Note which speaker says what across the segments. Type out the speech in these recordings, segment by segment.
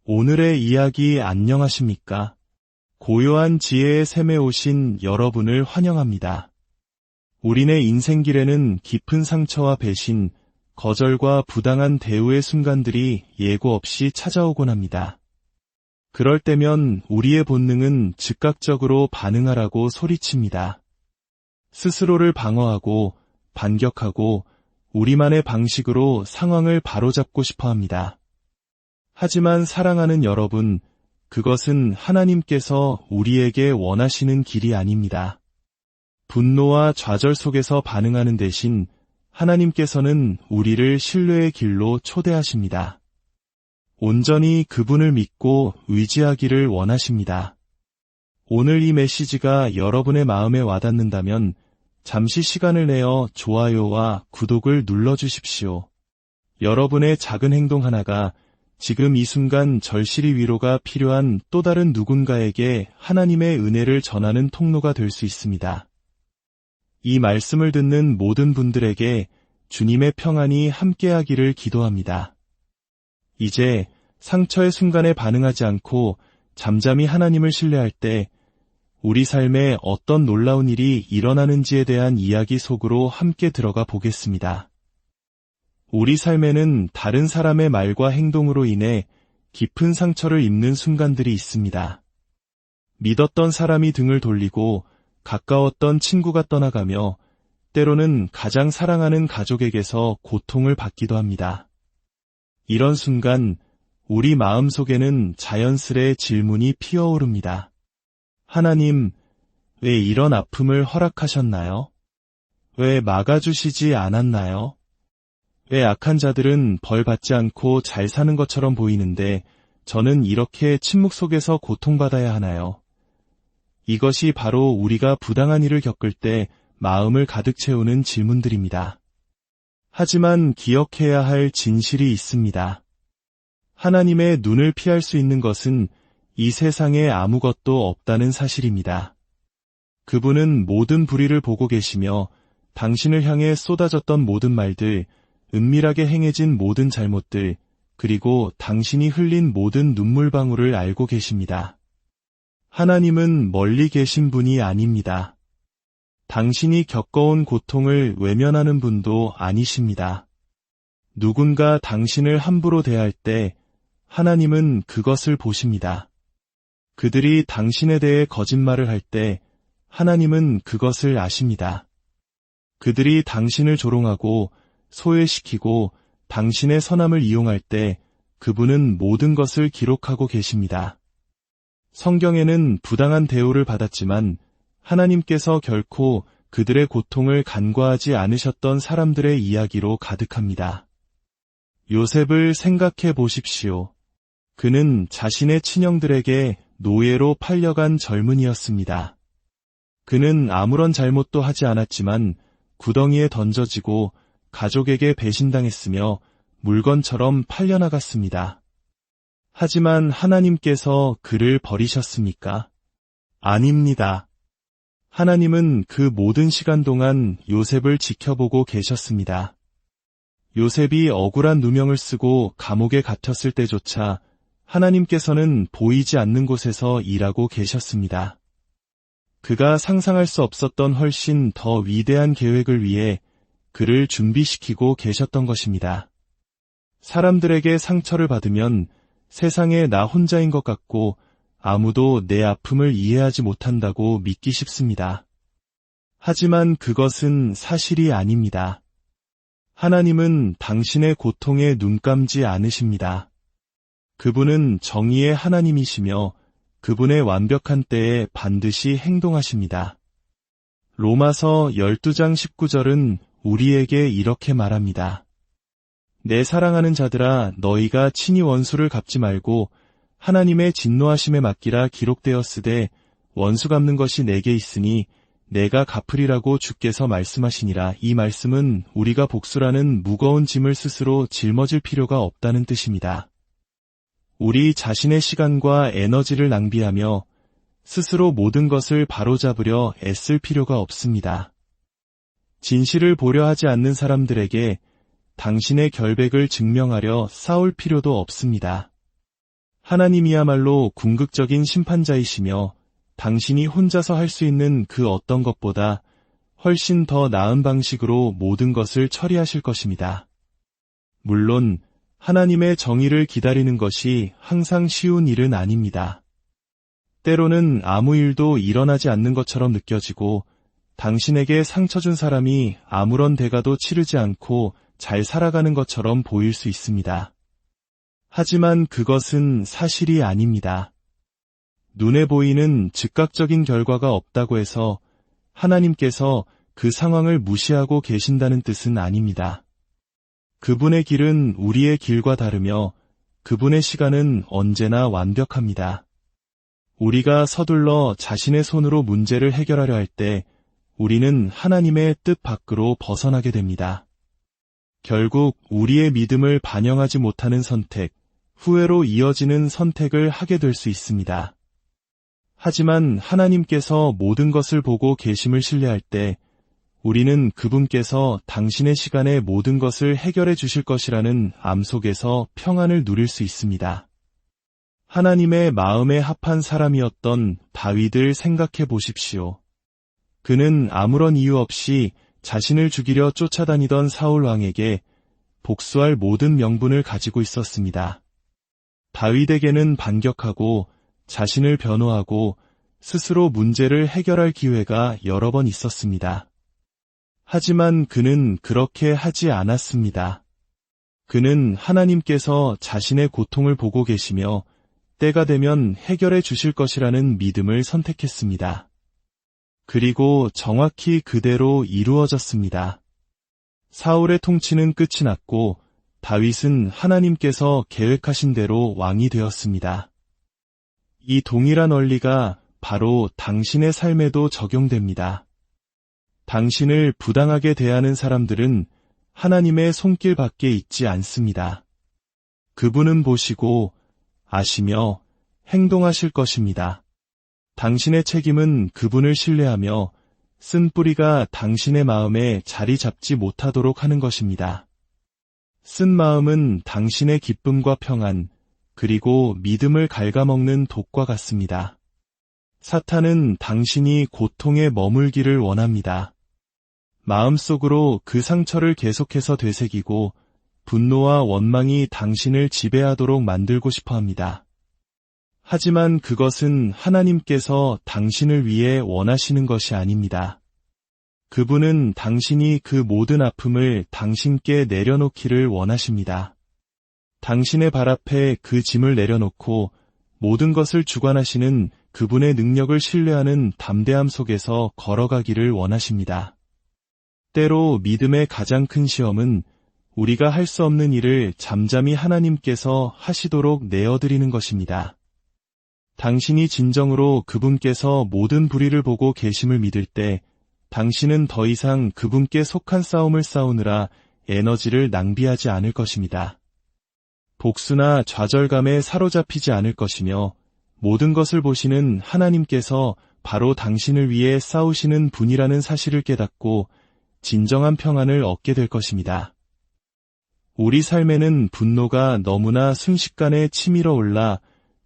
Speaker 1: 오늘의 이야기 안녕하십니까? 고요한 지혜의 샘에 오신 여러분을 환영합니다. 우리네 인생길에는 깊은 상처와 배신, 거절과 부당한 대우의 순간들이 예고 없이 찾아오곤 합니다. 그럴 때면 우리의 본능은 즉각적으로 반응하라고 소리칩니다. 스스로를 방어하고 반격하고 우리만의 방식으로 상황을 바로잡고 싶어 합니다. 하지만 사랑하는 여러분, 그것은 하나님께서 우리에게 원하시는 길이 아닙니다. 분노와 좌절 속에서 반응하는 대신 하나님께서는 우리를 신뢰의 길로 초대하십니다. 온전히 그분을 믿고 의지하기를 원하십니다. 오늘 이 메시지가 여러분의 마음에 와닿는다면 잠시 시간을 내어 좋아요와 구독을 눌러주십시오. 여러분의 작은 행동 하나가 지금 이 순간 절실히 위로가 필요한 또 다른 누군가에게 하나님의 은혜를 전하는 통로가 될 수 있습니다. 이 말씀을 듣는 모든 분들에게 주님의 평안이 함께하기를 기도합니다. 이제 상처의 순간에 반응하지 않고 잠잠히 하나님을 신뢰할 때 우리 삶에 어떤 놀라운 일이 일어나는지에 대한 이야기 속으로 함께 들어가 보겠습니다. 우리 삶에는 다른 사람의 말과 행동으로 인해 깊은 상처를 입는 순간들이 있습니다. 믿었던 사람이 등을 돌리고 가까웠던 친구가 떠나가며 때로는 가장 사랑하는 가족에게서 고통을 받기도 합니다. 이런 순간 우리 마음속에는 자연스레 질문이 피어오릅니다. 하나님, 왜 이런 아픔을 허락하셨나요? 왜 막아주시지 않았나요? 왜 악한 자들은 벌 받지 않고 잘 사는 것처럼 보이는데 저는 이렇게 침묵 속에서 고통받아야 하나요? 이것이 바로 우리가 부당한 일을 겪을 때 마음을 가득 채우는 질문들입니다. 하지만 기억해야 할 진실이 있습니다. 하나님의 눈을 피할 수 있는 것은 이 세상에 아무것도 없다는 사실입니다. 그분은 모든 불의를 보고 계시며 당신을 향해 쏟아졌던 모든 말들, 은밀하게 행해진 모든 잘못들, 그리고 당신이 흘린 모든 눈물방울을 알고 계십니다. 하나님은 멀리 계신 분이 아닙니다. 당신이 겪어온 고통을 외면하는 분도 아니십니다. 누군가 당신을 함부로 대할 때 하나님은 그것을 보십니다. 그들이 당신에 대해 거짓말을 할 때 하나님은 그것을 아십니다. 그들이 당신을 조롱하고 소외시키고 당신의 선함을 이용할 때 그분은 모든 것을 기록하고 계십니다. 성경에는 부당한 대우를 받았지만 하나님께서 결코 그들의 고통을 간과하지 않으셨던 사람들의 이야기로 가득합니다. 요셉을 생각해 보십시오. 그는 자신의 친형들에게 노예로 팔려간 젊은이였습니다. 그는 아무런 잘못도 하지 않았지만 구덩이에 던져지고 가족에게 배신당했으며 물건처럼 팔려나갔습니다. 하지만 하나님께서 그를 버리셨습니까? 아닙니다. 하나님은 그 모든 시간 동안 요셉을 지켜보고 계셨습니다. 요셉이 억울한 누명을 쓰고 감옥에 갇혔을 때조차 하나님께서는 보이지 않는 곳에서 일하고 계셨습니다. 그가 상상할 수 없었던 훨씬 더 위대한 계획을 위해 그를 준비시키고 계셨던 것입니다. 사람들에게 상처를 받으면 세상에 나 혼자인 것 같고 아무도 내 아픔을 이해하지 못한다고 믿기 쉽습니다. 하지만 그것은 사실이 아닙니다. 하나님은 당신의 고통에 눈 감지 않으십니다. 그분은 정의의 하나님이시며 그분의 완벽한 때에 반드시 행동하십니다. 로마서 12장 19절은 우리에게 이렇게 말합니다. 내 사랑하는 자들아, 너희가 친히 원수를 갚지 말고 하나님의 진노하심에 맡기라 기록되었으되 원수 갚는 것이 내게 있으니 내가 갚으리라고 주께서 말씀하시니라. 이 말씀은 우리가 복수라는 무거운 짐을 스스로 짊어질 필요가 없다는 뜻입니다. 우리 자신의 시간과 에너지를 낭비하며 스스로 모든 것을 바로잡으려 애쓸 필요가 없습니다. 진실을 보려 하지 않는 사람들에게 당신의 결백을 증명하려 싸울 필요도 없습니다. 하나님이야말로 궁극적인 심판자이시며 당신이 혼자서 할 수 있는 그 어떤 것보다 훨씬 더 나은 방식으로 모든 것을 처리하실 것입니다. 물론 하나님의 정의를 기다리는 것이 항상 쉬운 일은 아닙니다. 때로는 아무 일도 일어나지 않는 것처럼 느껴지고 당신에게 상처 준 사람이 아무런 대가도 치르지 않고 잘 살아가는 것처럼 보일 수 있습니다. 하지만 그것은 사실이 아닙니다. 눈에 보이는 즉각적인 결과가 없다고 해서 하나님께서 그 상황을 무시하고 계신다는 뜻은 아닙니다. 그분의 길은 우리의 길과 다르며 그분의 시간은 언제나 완벽합니다. 우리가 서둘러 자신의 손으로 문제를 해결하려 할 때 우리는 하나님의 뜻 밖으로 벗어나게 됩니다. 결국 우리의 믿음을 반영하지 못하는 선택, 후회로 이어지는 선택을 하게 될 수 있습니다. 하지만 하나님께서 모든 것을 보고 계심을 신뢰할 때 우리는 그분께서 당신의 시간에 모든 것을 해결해 주실 것이라는 암 속에서 평안을 누릴 수 있습니다. 하나님의 마음에 합한 사람이었던 다윗을 생각해 보십시오. 그는 아무런 이유 없이 자신을 죽이려 쫓아다니던 사울 왕에게 복수할 모든 명분을 가지고 있었습니다. 다윗에게는 반격하고 자신을 변호하고 스스로 문제를 해결할 기회가 여러 번 있었습니다. 하지만 그는 그렇게 하지 않았습니다. 그는 하나님께서 자신의 고통을 보고 계시며 때가 되면 해결해 주실 것이라는 믿음을 선택했습니다. 그리고 정확히 그대로 이루어졌습니다. 사울의 통치는 끝이 났고 다윗은 하나님께서 계획하신 대로 왕이 되었습니다. 이 동일한 원리가 바로 당신의 삶에도 적용됩니다. 당신을 부당하게 대하는 사람들은 하나님의 손길 밖에 있지 않습니다. 그분은 보시고 아시며 행동하실 것입니다. 당신의 책임은 그분을 신뢰하며 쓴 뿌리가 당신의 마음에 자리 잡지 못하도록 하는 것입니다. 쓴 마음은 당신의 기쁨과 평안, 그리고 믿음을 갉아먹는 독과 같습니다. 사탄은 당신이 고통에 머물기를 원합니다. 마음속으로 그 상처를 계속해서 되새기고 분노와 원망이 당신을 지배하도록 만들고 싶어 합니다. 하지만 그것은 하나님께서 당신을 위해 원하시는 것이 아닙니다. 그분은 당신이 그 모든 아픔을 당신께 내려놓기를 원하십니다. 당신의 발 앞에 그 짐을 내려놓고 모든 것을 주관하시는 그분의 능력을 신뢰하는 담대함 속에서 걸어가기를 원하십니다. 때로 믿음의 가장 큰 시험은 우리가 할 수 없는 일을 잠잠히 하나님께서 하시도록 내어드리는 것입니다. 당신이 진정으로 그분께서 모든 불의를 보고 계심을 믿을 때 당신은 더 이상 그분께 속한 싸움을 싸우느라 에너지를 낭비하지 않을 것입니다. 복수나 좌절감에 사로잡히지 않을 것이며 모든 것을 보시는 하나님께서 바로 당신을 위해 싸우시는 분이라는 사실을 깨닫고 진정한 평안을 얻게 될 것입니다. 우리 삶에는 분노가 너무나 순식간에 치밀어 올라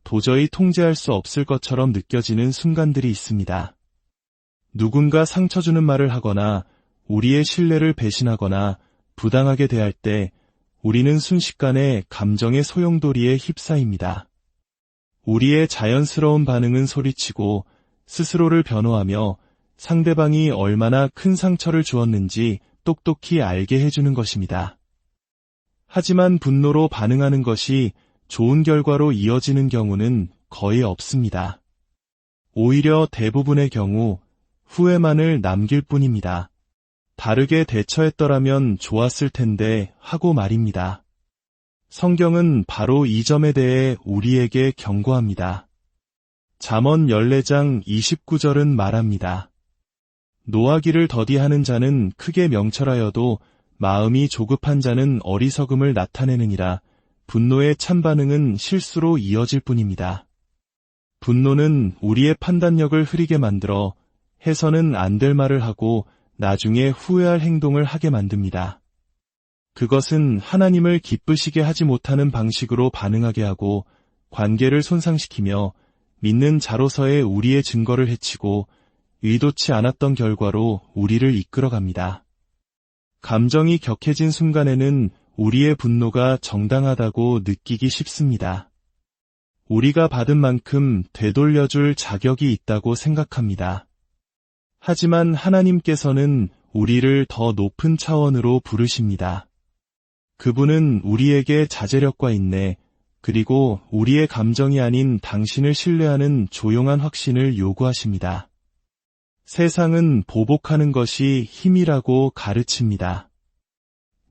Speaker 1: 도저히 통제할 수 없을 것처럼 느껴지는 순간들이 있습니다. 누군가 상처 주는 말을 하거나 우리의 신뢰를 배신하거나 부당하게 대할 때 우리는 순식간에 감정의 소용돌이에 휩싸입니다. 우리의 자연스러운 반응은 소리치고 스스로를 변호하며 상대방이 얼마나 큰 상처를 주었는지 똑똑히 알게 해주는 것입니다. 하지만 분노로 반응하는 것이 좋은 결과로 이어지는 경우는 거의 없습니다. 오히려 대부분의 경우 후회만을 남길 뿐입니다. 다르게 대처했더라면 좋았을 텐데 하고 말입니다. 성경은 바로 이 점에 대해 우리에게 경고합니다. 잠언 14장 29절은 말합니다. 노하기를 더디하는 자는 크게 명철하여도 마음이 조급한 자는 어리석음을 나타내느니라. 분노의 참 반응은 실수로 이어질 뿐입니다. 분노는 우리의 판단력을 흐리게 만들어 해서는 안 될 말을 하고 나중에 후회할 행동을 하게 만듭니다. 그것은 하나님을 기쁘시게 하지 못하는 방식으로 반응하게 하고 관계를 손상시키며 믿는 자로서의 우리의 증거를 해치고 의도치 않았던 결과로 우리를 이끌어갑니다. 감정이 격해진 순간에는 우리의 분노가 정당하다고 느끼기 쉽습니다. 우리가 받은 만큼 되돌려줄 자격이 있다고 생각합니다. 하지만 하나님께서는 우리를 더 높은 차원으로 부르십니다. 그분은 우리에게 자제력과 인내, 그리고 우리의 감정이 아닌 당신을 신뢰하는 조용한 확신을 요구하십니다. 세상은 보복하는 것이 힘이라고 가르칩니다.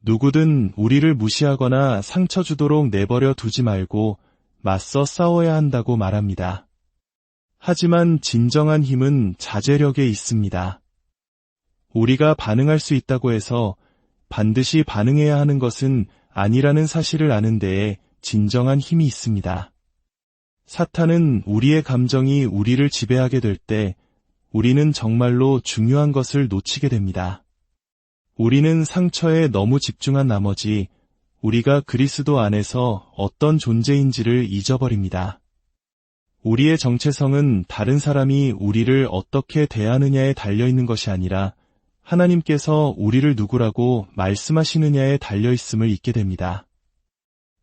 Speaker 1: 누구든 우리를 무시하거나 상처 주도록 내버려 두지 말고 맞서 싸워야 한다고 말합니다. 하지만 진정한 힘은 자제력에 있습니다. 우리가 반응할 수 있다고 해서 반드시 반응해야 하는 것은 아니라는 사실을 아는 데에 진정한 힘이 있습니다. 사탄은 우리의 감정이 우리를 지배하게 될 때 우리는 정말로 중요한 것을 놓치게 됩니다. 우리는 상처에 너무 집중한 나머지 우리가 그리스도 안에서 어떤 존재인지를 잊어버립니다. 우리의 정체성은 다른 사람이 우리를 어떻게 대하느냐에 달려있는 것이 아니라 하나님께서 우리를 누구라고 말씀하시느냐에 달려있음을 잊게 됩니다.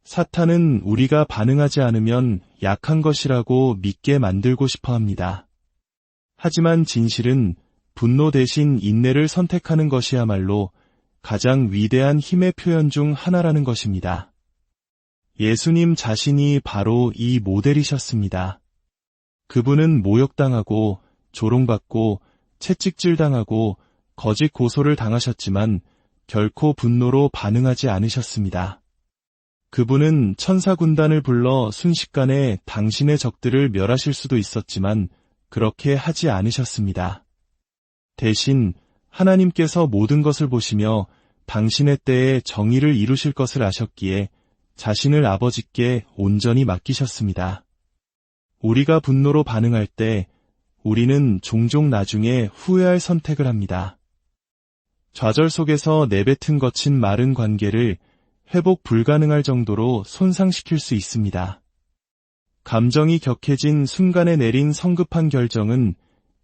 Speaker 1: 사탄은 우리가 반응하지 않으면 약한 것이라고 믿게 만들고 싶어 합니다. 하지만 진실은 분노 대신 인내를 선택하는 것이야말로 가장 위대한 힘의 표현 중 하나라는 것입니다. 예수님 자신이 바로 이 모델이셨습니다. 그분은 모욕당하고 조롱받고 채찍질당하고 거짓 고소를 당하셨지만 결코 분노로 반응하지 않으셨습니다. 그분은 천사군단을 불러 순식간에 당신의 적들을 멸하실 수도 있었지만 그렇게 하지 않으셨습니다. 대신 하나님께서 모든 것을 보시며 당신의 때에 정의를 이루실 것을 아셨기에 자신을 아버지께 온전히 맡기셨습니다. 우리가 분노로 반응할 때 우리는 종종 나중에 후회할 선택을 합니다. 좌절 속에서 내뱉은 거친 마른 관계를 회복 불가능할 정도로 손상시킬 수 있습니다. 감정이 격해진 순간에 내린 성급한 결정은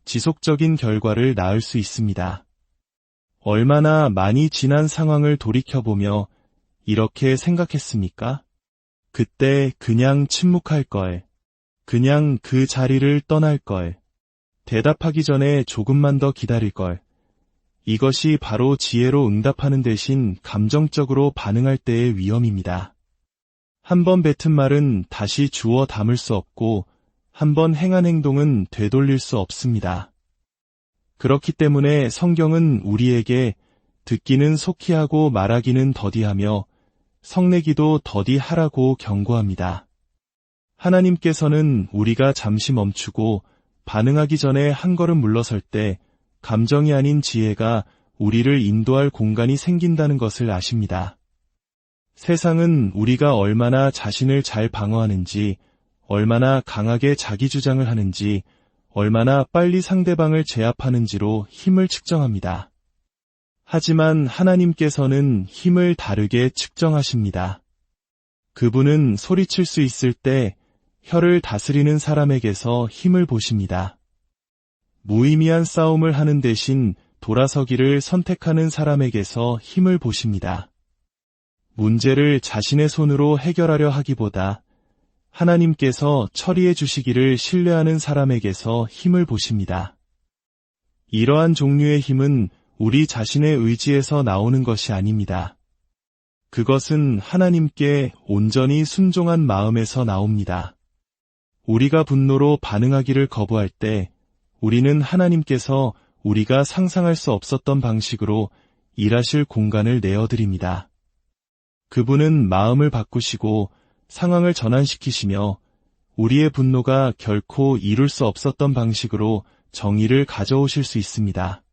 Speaker 1: 지속적인 결과를 낳을 수 있습니다. 얼마나 많이 지난 상황을 돌이켜보며 이렇게 생각했습니까? 그때 그냥 침묵할 걸, 그냥 그 자리를 떠날 걸, 대답하기 전에 조금만 더 기다릴 걸. 이것이 바로 지혜로 응답하는 대신 감정적으로 반응할 때의 위험입니다. 한 번 뱉은 말은 다시 주워 담을 수 없고 한 번 행한 행동은 되돌릴 수 없습니다. 그렇기 때문에 성경은 우리에게 듣기는 속히 하고 말하기는 더디하며 성내기도 더디하라고 경고합니다. 하나님께서는 우리가 잠시 멈추고 반응하기 전에 한 걸음 물러설 때 감정이 아닌 지혜가 우리를 인도할 공간이 생긴다는 것을 아십니다. 세상은 우리가 얼마나 자신을 잘 방어하는지, 얼마나 강하게 자기 주장을 하는지, 얼마나 빨리 상대방을 제압하는지로 힘을 측정합니다. 하지만 하나님께서는 힘을 다르게 측정하십니다. 그분은 소리칠 수 있을 때 혀를 다스리는 사람에게서 힘을 보십니다. 무의미한 싸움을 하는 대신 돌아서기를 선택하는 사람에게서 힘을 보십니다. 문제를 자신의 손으로 해결하려 하기보다 하나님께서 처리해 주시기를 신뢰하는 사람에게서 힘을 보십니다. 이러한 종류의 힘은 우리 자신의 의지에서 나오는 것이 아닙니다. 그것은 하나님께 온전히 순종한 마음에서 나옵니다. 우리가 분노로 반응하기를 거부할 때 우리는 하나님께서 우리가 상상할 수 없었던 방식으로 일하실 공간을 내어드립니다. 그분은 마음을 바꾸시고 상황을 전환시키시며 우리의 분노가 결코 이룰 수 없었던 방식으로 정의를 가져오실 수 있습니다.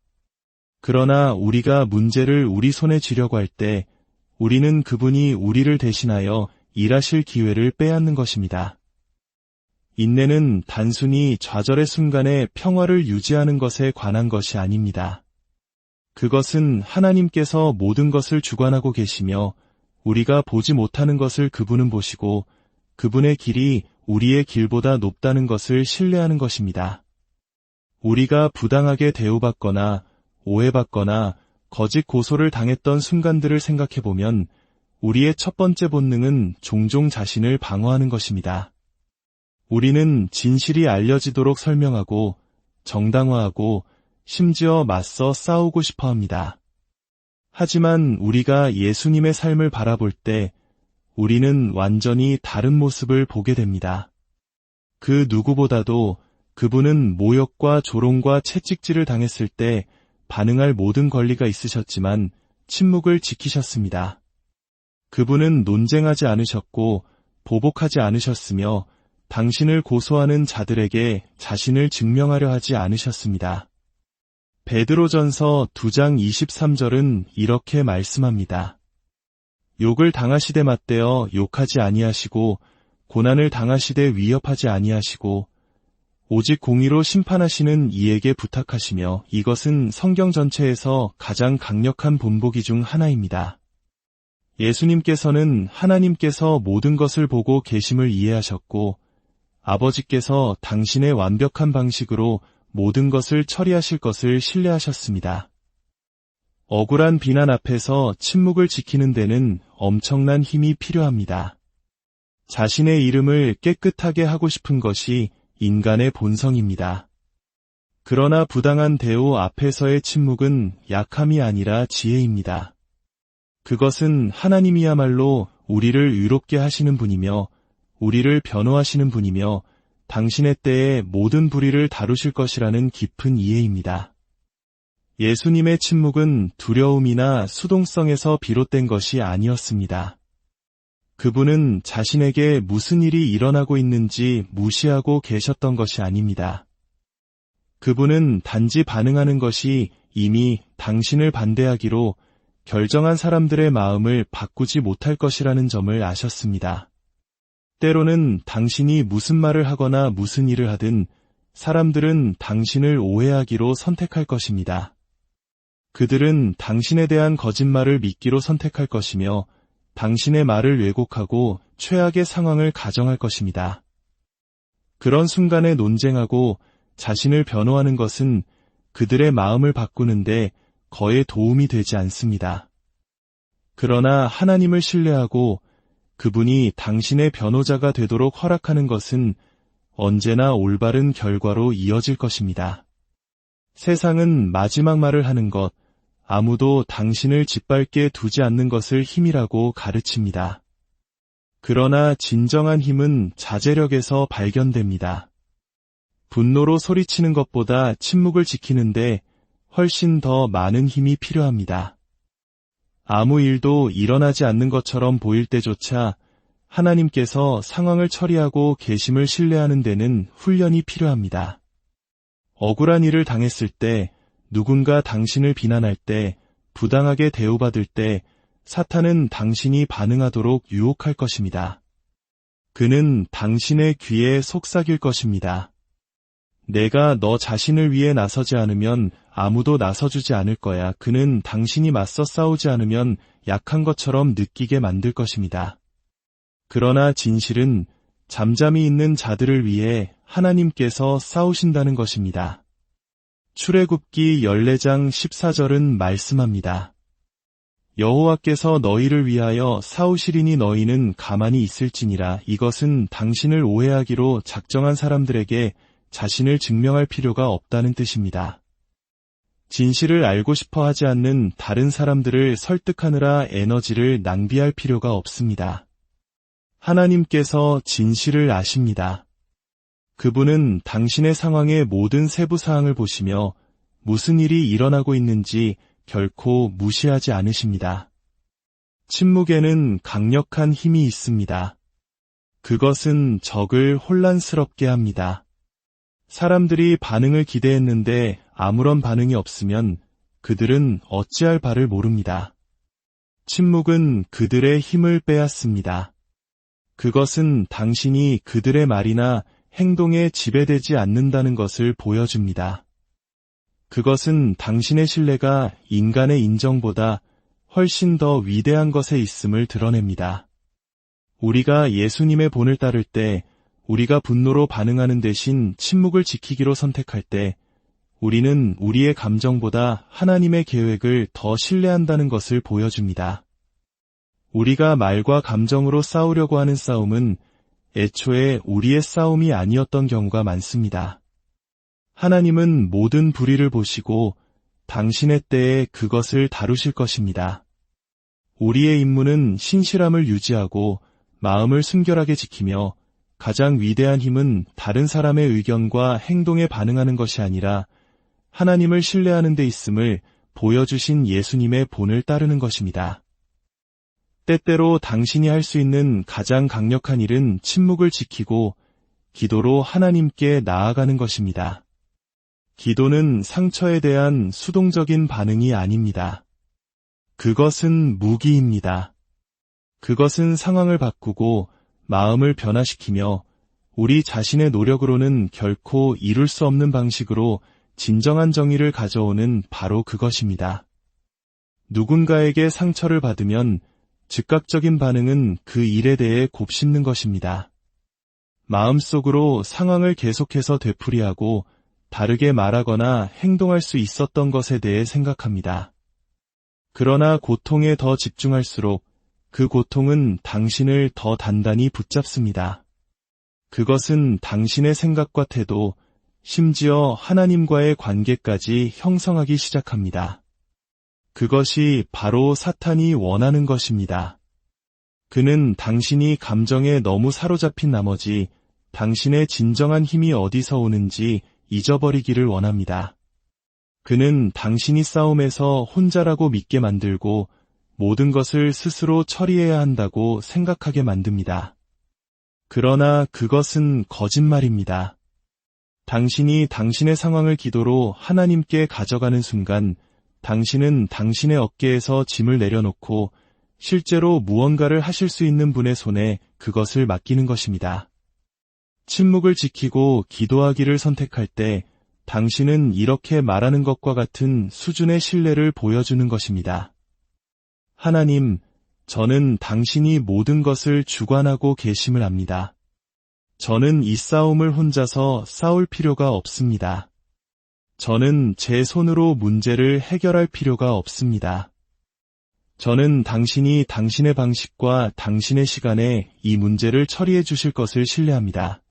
Speaker 1: 그러나 우리가 문제를 우리 손에 쥐려고 할 때 우리는 그분이 우리를 대신하여 일하실 기회를 빼앗는 것입니다. 인내는 단순히 좌절의 순간에 평화를 유지하는 것에 관한 것이 아닙니다. 그것은 하나님께서 모든 것을 주관하고 계시며 우리가 보지 못하는 것을 그분은 보시고 그분의 길이 우리의 길보다 높다는 것을 신뢰하는 것입니다. 우리가 부당하게 대우받거나 오해받거나 거짓 고소를 당했던 순간들을 생각해보면 우리의 첫 번째 본능은 종종 자신을 방어하는 것입니다. 우리는 진실이 알려지도록 설명하고 정당화하고 심지어 맞서 싸우고 싶어 합니다. 하지만 우리가 예수님의 삶을 바라볼 때 우리는 완전히 다른 모습을 보게 됩니다. 그 누구보다도 그분은 모욕과 조롱과 채찍질을 당했을 때 반응할 모든 권리가 있으셨지만 침묵을 지키셨습니다. 그분은 논쟁하지 않으셨고 보복하지 않으셨으며 당신을 고소하는 자들에게 자신을 증명하려 하지 않으셨습니다. 베드로전서 2장 23절은 이렇게 말씀합니다. 욕을 당하시되 맞대어 욕하지 아니하시고 고난을 당하시되 위협하지 아니하시고 오직 공의로 심판하시는 이에게 부탁하시며 이것은 성경 전체에서 가장 강력한 본보기 중 하나입니다. 예수님께서는 하나님께서 모든 것을 보고 계심을 이해하셨고 아버지께서 당신의 완벽한 방식으로 모든 것을 처리하실 것을 신뢰하셨습니다. 억울한 비난 앞에서 침묵을 지키는 데는 엄청난 힘이 필요합니다. 자신의 이름을 깨끗하게 하고 싶은 것이 인간의 본성입니다. 그러나 부당한 대우 앞에서의 침묵은 약함이 아니라 지혜입니다. 그것은 하나님이야말로 우리를 의롭게 하시는 분이며 우리를 변호하시는 분이며 당신의 때에 모든 불의를 다루실 것이라는 깊은 이해입니다. 예수님의 침묵은 두려움이나 수동성에서 비롯된 것이 아니었습니다. 그분은 자신에게 무슨 일이 일어나고 있는지 무시하고 계셨던 것이 아닙니다. 그분은 단지 반응하는 것이 이미 당신을 반대하기로 결정한 사람들의 마음을 바꾸지 못할 것이라는 점을 아셨습니다. 때로는 당신이 무슨 말을 하거나 무슨 일을 하든 사람들은 당신을 오해하기로 선택할 것입니다. 그들은 당신에 대한 거짓말을 믿기로 선택할 것이며 당신의 말을 왜곡하고 최악의 상황을 가정할 것입니다. 그런 순간에 논쟁하고 자신을 변호하는 것은 그들의 마음을 바꾸는데 거의 도움이 되지 않습니다. 그러나 하나님을 신뢰하고 그분이 당신의 변호자가 되도록 허락하는 것은 언제나 올바른 결과로 이어질 것입니다. 세상은 마지막 말을 하는 것, 아무도 당신을 짓밟게 두지 않는 것을 힘이라고 가르칩니다. 그러나 진정한 힘은 자제력에서 발견됩니다. 분노로 소리치는 것보다 침묵을 지키는데 훨씬 더 많은 힘이 필요합니다. 아무 일도 일어나지 않는 것처럼 보일 때조차 하나님께서 상황을 처리하고 계심을 신뢰하는 데는 훈련이 필요합니다. 억울한 일을 당했을 때, 누군가 당신을 비난할 때, 부당하게 대우받을 때 사탄은 당신이 반응하도록 유혹할 것입니다. 그는 당신의 귀에 속삭일 것입니다. 내가 너 자신을 위해 나서지 않으면 아무도 나서주지 않을 거야. 그는 당신이 맞서 싸우지 않으면 약한 것처럼 느끼게 만들 것입니다. 그러나 진실은 잠잠히 있는 자들을 위해 하나님께서 싸우신다는 것입니다. 출애굽기 14장 14절은 말씀합니다. 여호와께서 너희를 위하여 싸우시리니 너희는 가만히 있을지니라. 이것은 당신을 오해하기로 작정한 사람들에게 자신을 증명할 필요가 없다는 뜻입니다. 진실을 알고 싶어 하지 않는 다른 사람들을 설득하느라 에너지를 낭비할 필요가 없습니다. 하나님께서 진실을 아십니다. 그분은 당신의 상황의 모든 세부 사항을 보시며 무슨 일이 일어나고 있는지 결코 무시하지 않으십니다. 침묵에는 강력한 힘이 있습니다. 그것은 적을 혼란스럽게 합니다. 사람들이 반응을 기대했는데 아무런 반응이 없으면 그들은 어찌할 바를 모릅니다. 침묵은 그들의 힘을 빼앗습니다. 그것은 당신이 그들의 말이나 행동에 지배되지 않는다는 것을 보여줍니다. 그것은 당신의 신뢰가 인간의 인정보다 훨씬 더 위대한 것에 있음을 드러냅니다. 우리가 예수님의 본을 따를 때 우리가 분노로 반응하는 대신 침묵을 지키기로 선택할 때 우리는 우리의 감정보다 하나님의 계획을 더 신뢰한다는 것을 보여줍니다. 우리가 말과 감정으로 싸우려고 하는 싸움은 애초에 우리의 싸움이 아니었던 경우가 많습니다. 하나님은 모든 불의를 보시고 당신의 때에 그것을 다루실 것입니다. 우리의 임무는 신실함을 유지하고 마음을 순결하게 지키며 가장 위대한 힘은 다른 사람의 의견과 행동에 반응하는 것이 아니라 하나님을 신뢰하는 데 있음을 보여주신 예수님의 본을 따르는 것입니다. 때때로 당신이 할 수 있는 가장 강력한 일은 침묵을 지키고 기도로 하나님께 나아가는 것입니다. 기도는 상처에 대한 수동적인 반응이 아닙니다. 그것은 무기입니다. 그것은 상황을 바꾸고 마음을 변화시키며 우리 자신의 노력으로는 결코 이룰 수 없는 방식으로 진정한 정의를 가져오는 바로 그것입니다. 누군가에게 상처를 받으면 즉각적인 반응은 그 일에 대해 곱씹는 것입니다. 마음속으로 상황을 계속해서 되풀이하고 다르게 말하거나 행동할 수 있었던 것에 대해 생각합니다. 그러나 고통에 더 집중할수록 그 고통은 당신을 더 단단히 붙잡습니다. 그것은 당신의 생각과 태도, 심지어 하나님과의 관계까지 형성하기 시작합니다. 그것이 바로 사탄이 원하는 것입니다. 그는 당신이 감정에 너무 사로잡힌 나머지 당신의 진정한 힘이 어디서 오는지 잊어버리기를 원합니다. 그는 당신이 싸움에서 혼자라고 믿게 만들고 모든 것을 스스로 처리해야 한다고 생각하게 만듭니다. 그러나 그것은 거짓말입니다. 당신이 당신의 상황을 기도로 하나님께 가져가는 순간 당신은 당신의 어깨에서 짐을 내려놓고 실제로 무언가를 하실 수 있는 분의 손에 그것을 맡기는 것입니다. 침묵을 지키고 기도하기를 선택할 때 당신은 이렇게 말하는 것과 같은 수준의 신뢰를 보여주는 것입니다. 하나님, 저는 당신이 모든 것을 주관하고 계심을 압니다. 저는 이 싸움을 혼자서 싸울 필요가 없습니다. 저는 제 손으로 문제를 해결할 필요가 없습니다. 저는 당신이 당신의 방식과 당신의 시간에 이 문제를 처리해 주실 것을 신뢰합니다.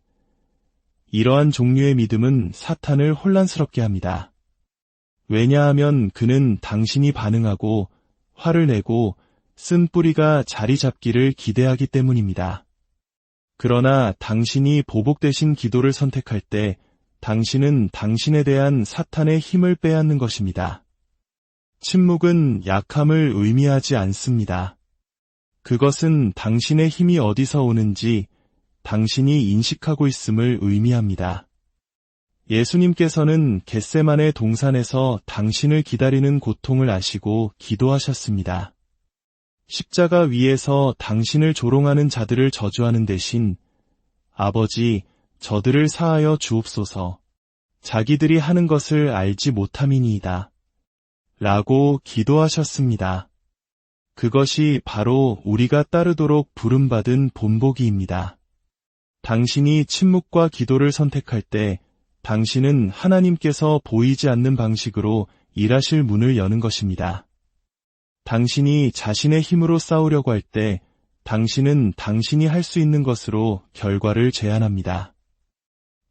Speaker 1: 이러한 종류의 믿음은 사탄을 혼란스럽게 합니다. 왜냐하면 그는 당신이 반응하고 화를 내고 쓴 뿌리가 자리 잡기를 기대하기 때문입니다. 그러나 당신이 보복되신 기도를 선택할 때 당신은 당신에 대한 사탄의 힘을 빼앗는 것입니다. 침묵은 약함을 의미하지 않습니다. 그것은 당신의 힘이 어디서 오는지 당신이 인식하고 있음을 의미합니다. 예수님께서는 겟세마네 동산에서 당신을 기다리는 고통을 아시고 기도하셨습니다. 십자가 위에서 당신을 조롱하는 자들을 저주하는 대신 아버지, 저들을 사하여 주옵소서. 자기들이 하는 것을 알지 못함이니이다. 라고 기도하셨습니다. 그것이 바로 우리가 따르도록 부름받은 본보기입니다. 당신이 침묵과 기도를 선택할 때 당신은 하나님께서 보이지 않는 방식으로 일하실 문을 여는 것입니다. 당신이 자신의 힘으로 싸우려고 할 때 당신은 당신이 할 수 있는 것으로 결과를 제안합니다.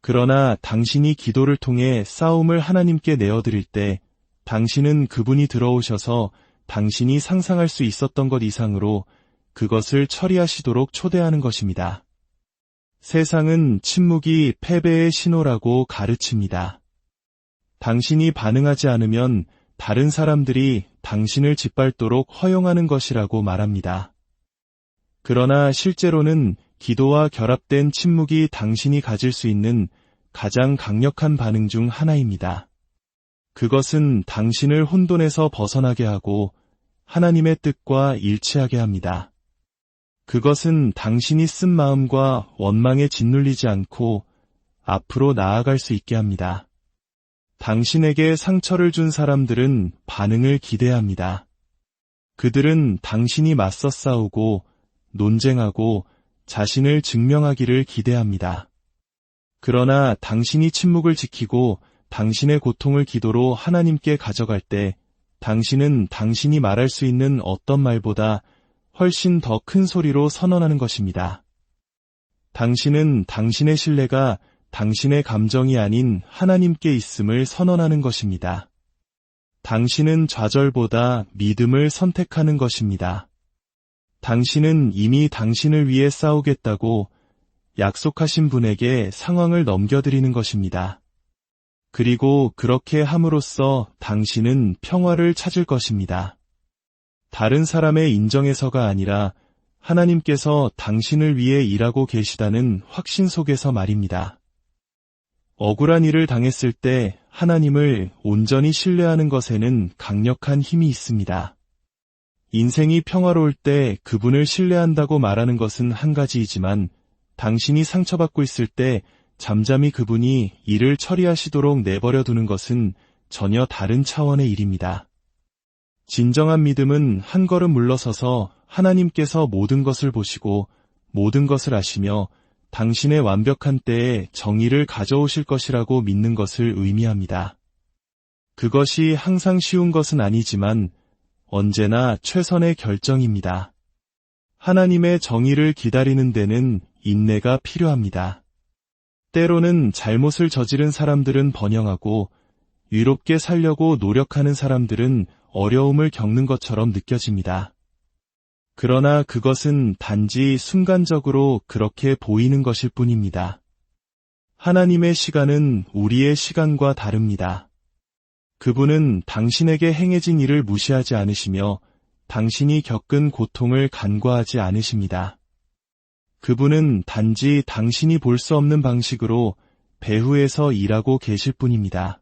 Speaker 1: 그러나 당신이 기도를 통해 싸움을 하나님께 내어드릴 때 당신은 그분이 들어오셔서 당신이 상상할 수 있었던 것 이상으로 그것을 처리하시도록 초대하는 것입니다. 세상은 침묵이 패배의 신호라고 가르칩니다. 당신이 반응하지 않으면 다른 사람들이 당신을 짓밟도록 허용하는 것이라고 말합니다. 그러나 실제로는 기도와 결합된 침묵이 당신이 가질 수 있는 가장 강력한 반응 중 하나입니다. 그것은 당신을 혼돈에서 벗어나게 하고 하나님의 뜻과 일치하게 합니다. 그것은 당신이 쓴 마음과 원망에 짓눌리지 않고 앞으로 나아갈 수 있게 합니다. 당신에게 상처를 준 사람들은 반응을 기대합니다. 그들은 당신이 맞서 싸우고 논쟁하고 자신을 증명하기를 기대합니다. 그러나 당신이 침묵을 지키고 당신의 고통을 기도로 하나님께 가져갈 때 당신은 당신이 말할 수 있는 어떤 말보다 훨씬 더 큰 소리로 선언하는 것입니다. 당신은 당신의 신뢰가 당신의 감정이 아닌 하나님께 있음을 선언하는 것입니다. 당신은 좌절보다 믿음을 선택하는 것입니다. 당신은 이미 당신을 위해 싸우겠다고 약속하신 분에게 상황을 넘겨드리는 것입니다. 그리고 그렇게 함으로써 당신은 평화를 찾을 것입니다. 다른 사람의 인정에서가 아니라 하나님께서 당신을 위해 일하고 계시다는 확신 속에서 말입니다. 억울한 일을 당했을 때 하나님을 온전히 신뢰하는 것에는 강력한 힘이 있습니다. 인생이 평화로울 때 그분을 신뢰한다고 말하는 것은 한 가지이지만 당신이 상처받고 있을 때 잠잠히 그분이 일을 처리하시도록 내버려 두는 것은 전혀 다른 차원의 일입니다. 진정한 믿음은 한 걸음 물러서서 하나님께서 모든 것을 보시고 모든 것을 아시며 당신의 완벽한 때에 정의를 가져오실 것이라고 믿는 것을 의미합니다. 그것이 항상 쉬운 것은 아니지만 언제나 최선의 결정입니다. 하나님의 정의를 기다리는 데는 인내가 필요합니다. 때로는 잘못을 저지른 사람들은 번영하고 위롭게 살려고 노력하는 사람들은 어려움을 겪는 것처럼 느껴집니다. 그러나 그것은 단지 순간적으로 그렇게 보이는 것일 뿐입니다. 하나님의 시간은 우리의 시간과 다릅니다. 그분은 당신에게 행해진 일을 무시하지 않으시며 당신이 겪은 고통을 간과하지 않으십니다. 그분은 단지 당신이 볼 수 없는 방식으로 배후에서 일하고 계실 뿐입니다.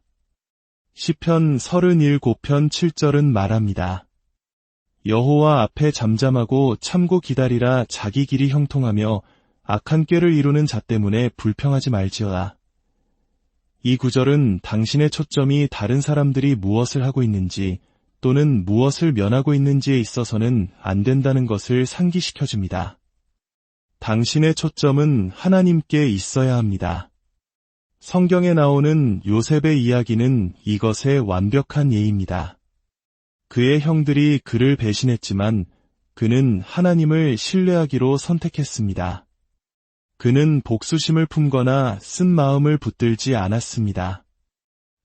Speaker 1: 시편 37편 7절은 말합니다. 여호와 앞에 잠잠하고 참고 기다리라. 자기 길이 형통하며 악한 꾀를 이루는 자 때문에 불평하지 말지어다. 이 구절은 당신의 초점이 다른 사람들이 무엇을 하고 있는지 또는 무엇을 면하고 있는지에 있어서는 안 된다는 것을 상기시켜줍니다. 당신의 초점은 하나님께 있어야 합니다. 성경에 나오는 요셉의 이야기는 이것의 완벽한 예입니다. 그의 형들이 그를 배신했지만 그는 하나님을 신뢰하기로 선택했습니다. 그는 복수심을 품거나 쓴 마음을 붙들지 않았습니다.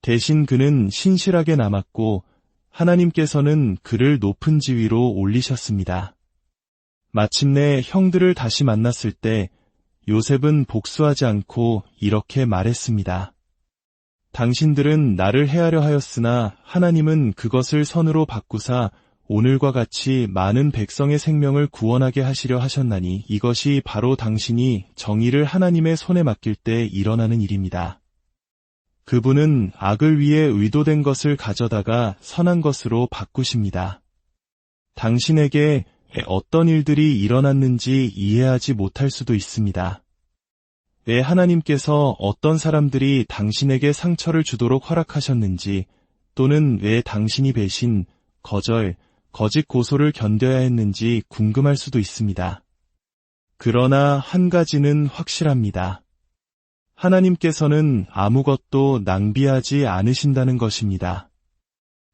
Speaker 1: 대신 그는 신실하게 남았고 하나님께서는 그를 높은 지위로 올리셨습니다. 마침내 형들을 다시 만났을 때 요셉은 복수하지 않고 이렇게 말했습니다. 당신들은 나를 해하려 하였으나 하나님은 그것을 선으로 바꾸사 오늘과 같이 많은 백성의 생명을 구원하게 하시려 하셨나니 이것이 바로 당신이 정의를 하나님의 손에 맡길 때 일어나는 일입니다. 그분은 악을 위해 의도된 것을 가져다가 선한 것으로 바꾸십니다. 당신에게 어떤 일들이 일어났는지 이해하지 못할 수도 있습니다. 왜 하나님께서 어떤 사람들이 당신에게 상처를 주도록 허락하셨는지 또는 왜 당신이 배신, 거절, 거짓 고소를 견뎌야 했는지 궁금할 수도 있습니다. 그러나 한 가지는 확실합니다. 하나님께서는 아무것도 낭비하지 않으신다는 것입니다.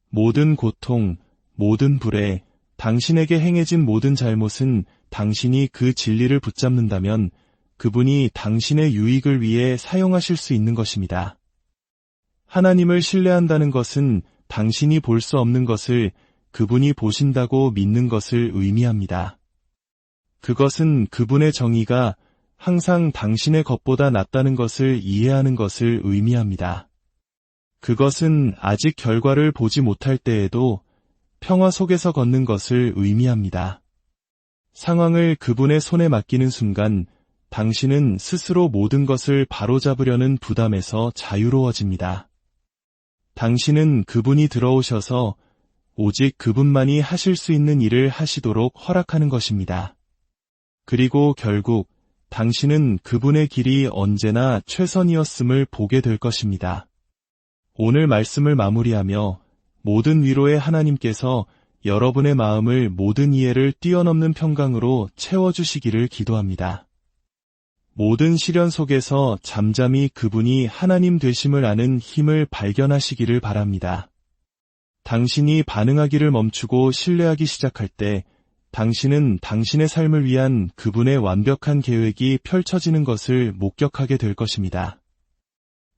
Speaker 1: 모든 고통, 모든 불에, 당신에게 행해진 모든 잘못은 당신이 그 진리를 붙잡는다면 그분이 당신의 유익을 위해 사용하실 수 있는 것입니다. 하나님을 신뢰한다는 것은 당신이 볼 수 없는 것을 그분이 보신다고 믿는 것을 의미합니다. 그것은 그분의 정의가 항상 당신의 것보다 낫다는 것을 이해하는 것을 의미합니다. 그것은 아직 결과를 보지 못할 때에도 평화 속에서 걷는 것을 의미합니다. 상황을 그분의 손에 맡기는 순간 당신은 스스로 모든 것을 바로잡으려는 부담에서 자유로워집니다. 당신은 그분이 들어오셔서 오직 그분만이 하실 수 있는 일을 하시도록 허락하는 것입니다. 그리고 결국 당신은 그분의 길이 언제나 최선이었음을 보게 될 것입니다. 오늘 말씀을 마무리하며 모든 위로의 하나님께서 여러분의 마음을 모든 이해를 뛰어넘는 평강으로 채워주시기를 기도합니다. 모든 시련 속에서 잠잠히 그분이 하나님 되심을 아는 힘을 발견하시기를 바랍니다. 당신이 반응하기를 멈추고 신뢰하기 시작할 때 당신은 당신의 삶을 위한 그분의 완벽한 계획이 펼쳐지는 것을 목격하게 될 것입니다.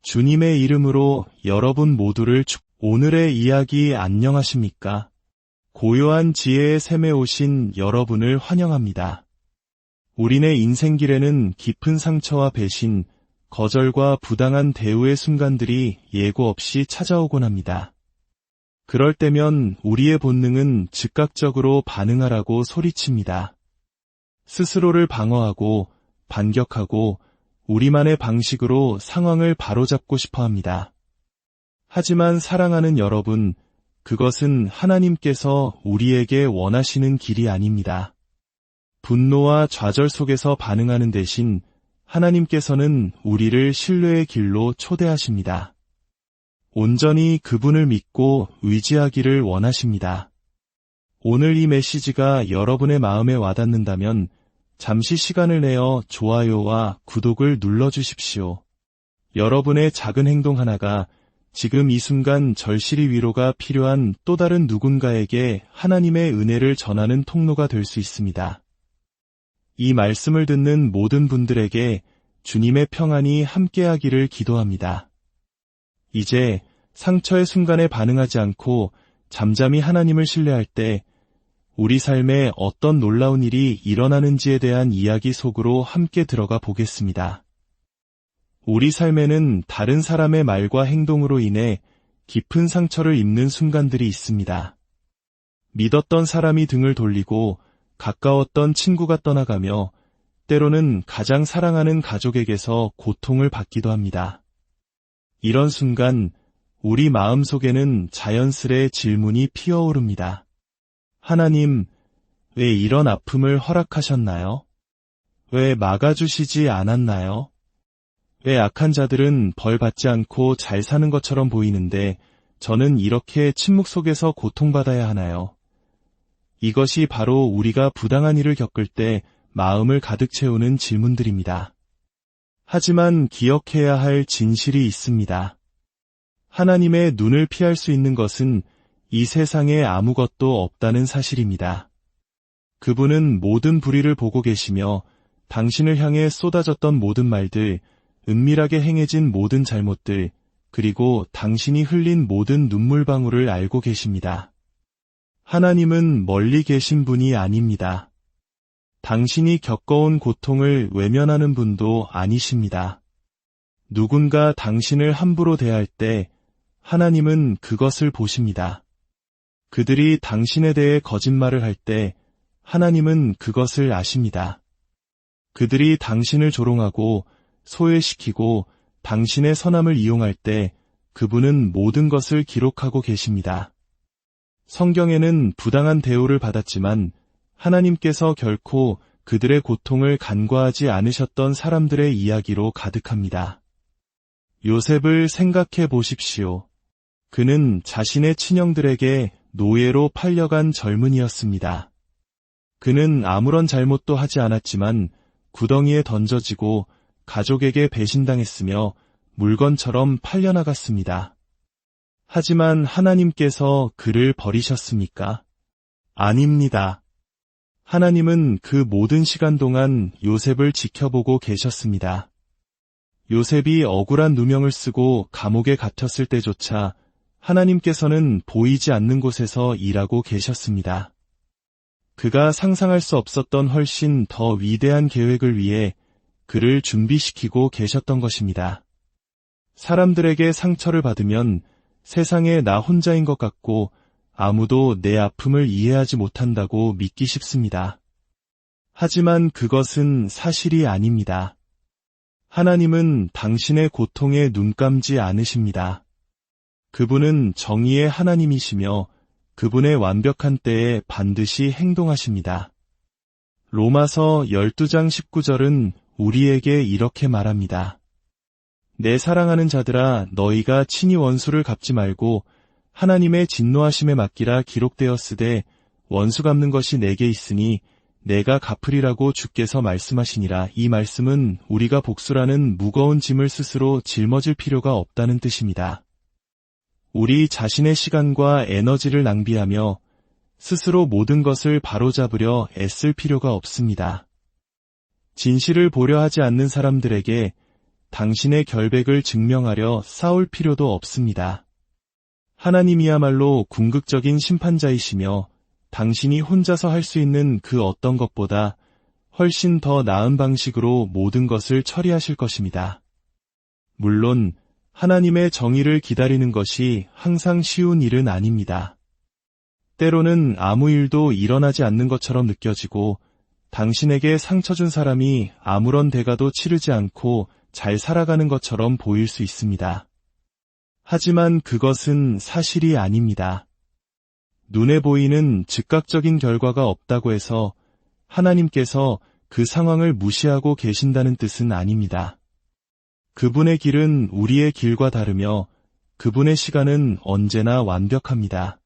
Speaker 1: 주님의 이름으로 여러분 모두를 오늘의 이야기 안녕하십니까? 고요한 지혜의 샘에 오신 여러분을 환영합니다. 우리네 인생길에는 깊은 상처와 배신, 거절과 부당한 대우의 순간들이 예고 없이 찾아오곤 합니다. 그럴 때면 우리의 본능은 즉각적으로 반응하라고 소리칩니다. 스스로를 방어하고 반격하고 우리만의 방식으로 상황을 바로잡고 싶어 합니다. 하지만 사랑하는 여러분, 그것은 하나님께서 우리에게 원하시는 길이 아닙니다. 분노와 좌절 속에서 반응하는 대신 하나님께서는 우리를 신뢰의 길로 초대하십니다. 온전히 그분을 믿고 의지하기를 원하십니다. 오늘 이 메시지가 여러분의 마음에 와닿는다면 잠시 시간을 내어 좋아요와 구독을 눌러주십시오. 여러분의 작은 행동 하나가 지금 이 순간 절실히 위로가 필요한 또 다른 누군가에게 하나님의 은혜를 전하는 통로가 될 수 있습니다. 이 말씀을 듣는 모든 분들에게 주님의 평안이 함께하기를 기도합니다. 이제 상처의 순간에 반응하지 않고 잠잠히 하나님을 신뢰할 때 우리 삶에 어떤 놀라운 일이 일어나는지에 대한 이야기 속으로 함께 들어가 보겠습니다. 우리 삶에는 다른 사람의 말과 행동으로 인해 깊은 상처를 입는 순간들이 있습니다. 믿었던 사람이 등을 돌리고 가까웠던 친구가 떠나가며 때로는 가장 사랑하는 가족에게서 고통을 받기도 합니다. 이런 순간 우리 마음속에는 자연스레 질문이 피어오릅니다. 하나님, 왜 이런 아픔을 허락하셨나요? 왜 막아주시지 않았나요? 왜 악한 자들은 벌 받지 않고 잘 사는 것처럼 보이는데 저는 이렇게 침묵 속에서 고통받아야 하나요? 이것이 바로 우리가 부당한 일을 겪을 때 마음을 가득 채우는 질문들입니다. 하지만 기억해야 할 진실이 있습니다. 하나님의 눈을 피할 수 있는 것은 이 세상에 아무것도 없다는 사실입니다. 그분은 모든 불의를 보고 계시며 당신을 향해 쏟아졌던 모든 말들, 은밀하게 행해진 모든 잘못들, 그리고 당신이 흘린 모든 눈물방울을 알고 계십니다. 하나님은 멀리 계신 분이 아닙니다. 당신이 겪어온 고통을 외면하는 분도 아니십니다. 누군가 당신을 함부로 대할 때 하나님은 그것을 보십니다. 그들이 당신에 대해 거짓말을 할 때 하나님은 그것을 아십니다. 그들이 당신을 조롱하고 소외시키고 당신의 선함을 이용할 때 그분은 모든 것을 기록하고 계십니다. 성경에는 부당한 대우를 받았지만 하나님께서 결코 그들의 고통을 간과하지 않으셨던 사람들의 이야기로 가득합니다. 요셉을 생각해 보십시오. 그는 자신의 친형들에게 노예로 팔려간 젊은이였습니다. 그는 아무런 잘못도 하지 않았지만 구덩이에 던져지고 가족에게 배신당했으며 물건처럼 팔려나갔습니다. 하지만 하나님께서 그를 버리셨습니까? 아닙니다. 하나님은 그 모든 시간 동안 요셉을 지켜보고 계셨습니다. 요셉이 억울한 누명을 쓰고 감옥에 갇혔을 때조차 하나님께서는 보이지 않는 곳에서 일하고 계셨습니다. 그가 상상할 수 없었던 훨씬 더 위대한 계획을 위해 그를 준비시키고 계셨던 것입니다. 사람들에게 상처를 받으면 세상에 나 혼자인 것 같고 아무도 내 아픔을 이해하지 못한다고 믿기 쉽습니다. 하지만 그것은 사실이 아닙니다. 하나님은 당신의 고통에 눈 감지 않으십니다. 그분은 정의의 하나님이시며 그분의 완벽한 때에 반드시 행동하십니다. 로마서 12장 19절은 우리에게 이렇게 말합니다. 내 사랑하는 자들아, 너희가 친히 원수를 갚지 말고 하나님의 진노하심에 맡기라 기록되었으되 원수 갚는 것이 내게 있으니 내가 갚으리라고 주께서 말씀하시니라. 이 말씀은 우리가 복수라는 무거운 짐을 스스로 짊어질 필요가 없다는 뜻입니다. 우리 자신의 시간과 에너지를 낭비하며 스스로 모든 것을 바로잡으려 애쓸 필요가 없습니다. 진실을 보려 하지 않는 사람들에게 당신의 결백을 증명하려 싸울 필요도 없습니다. 하나님이야말로 궁극적인 심판자이시며 당신이 혼자서 할 수 있는 그 어떤 것보다 훨씬 더 나은 방식으로 모든 것을 처리하실 것입니다. 물론 하나님의 정의를 기다리는 것이 항상 쉬운 일은 아닙니다. 때로는 아무 일도 일어나지 않는 것처럼 느껴지고 당신에게 상처 준 사람이 아무런 대가도 치르지 않고 잘 살아가는 것처럼 보일 수 있습니다. 하지만 그것은 사실이 아닙니다. 눈에 보이는 즉각적인 결과가 없다고 해서 하나님께서 그 상황을 무시하고 계신다는 뜻은 아닙니다. 그분의 길은 우리의 길과 다르며 그분의 시간은 언제나 완벽합니다.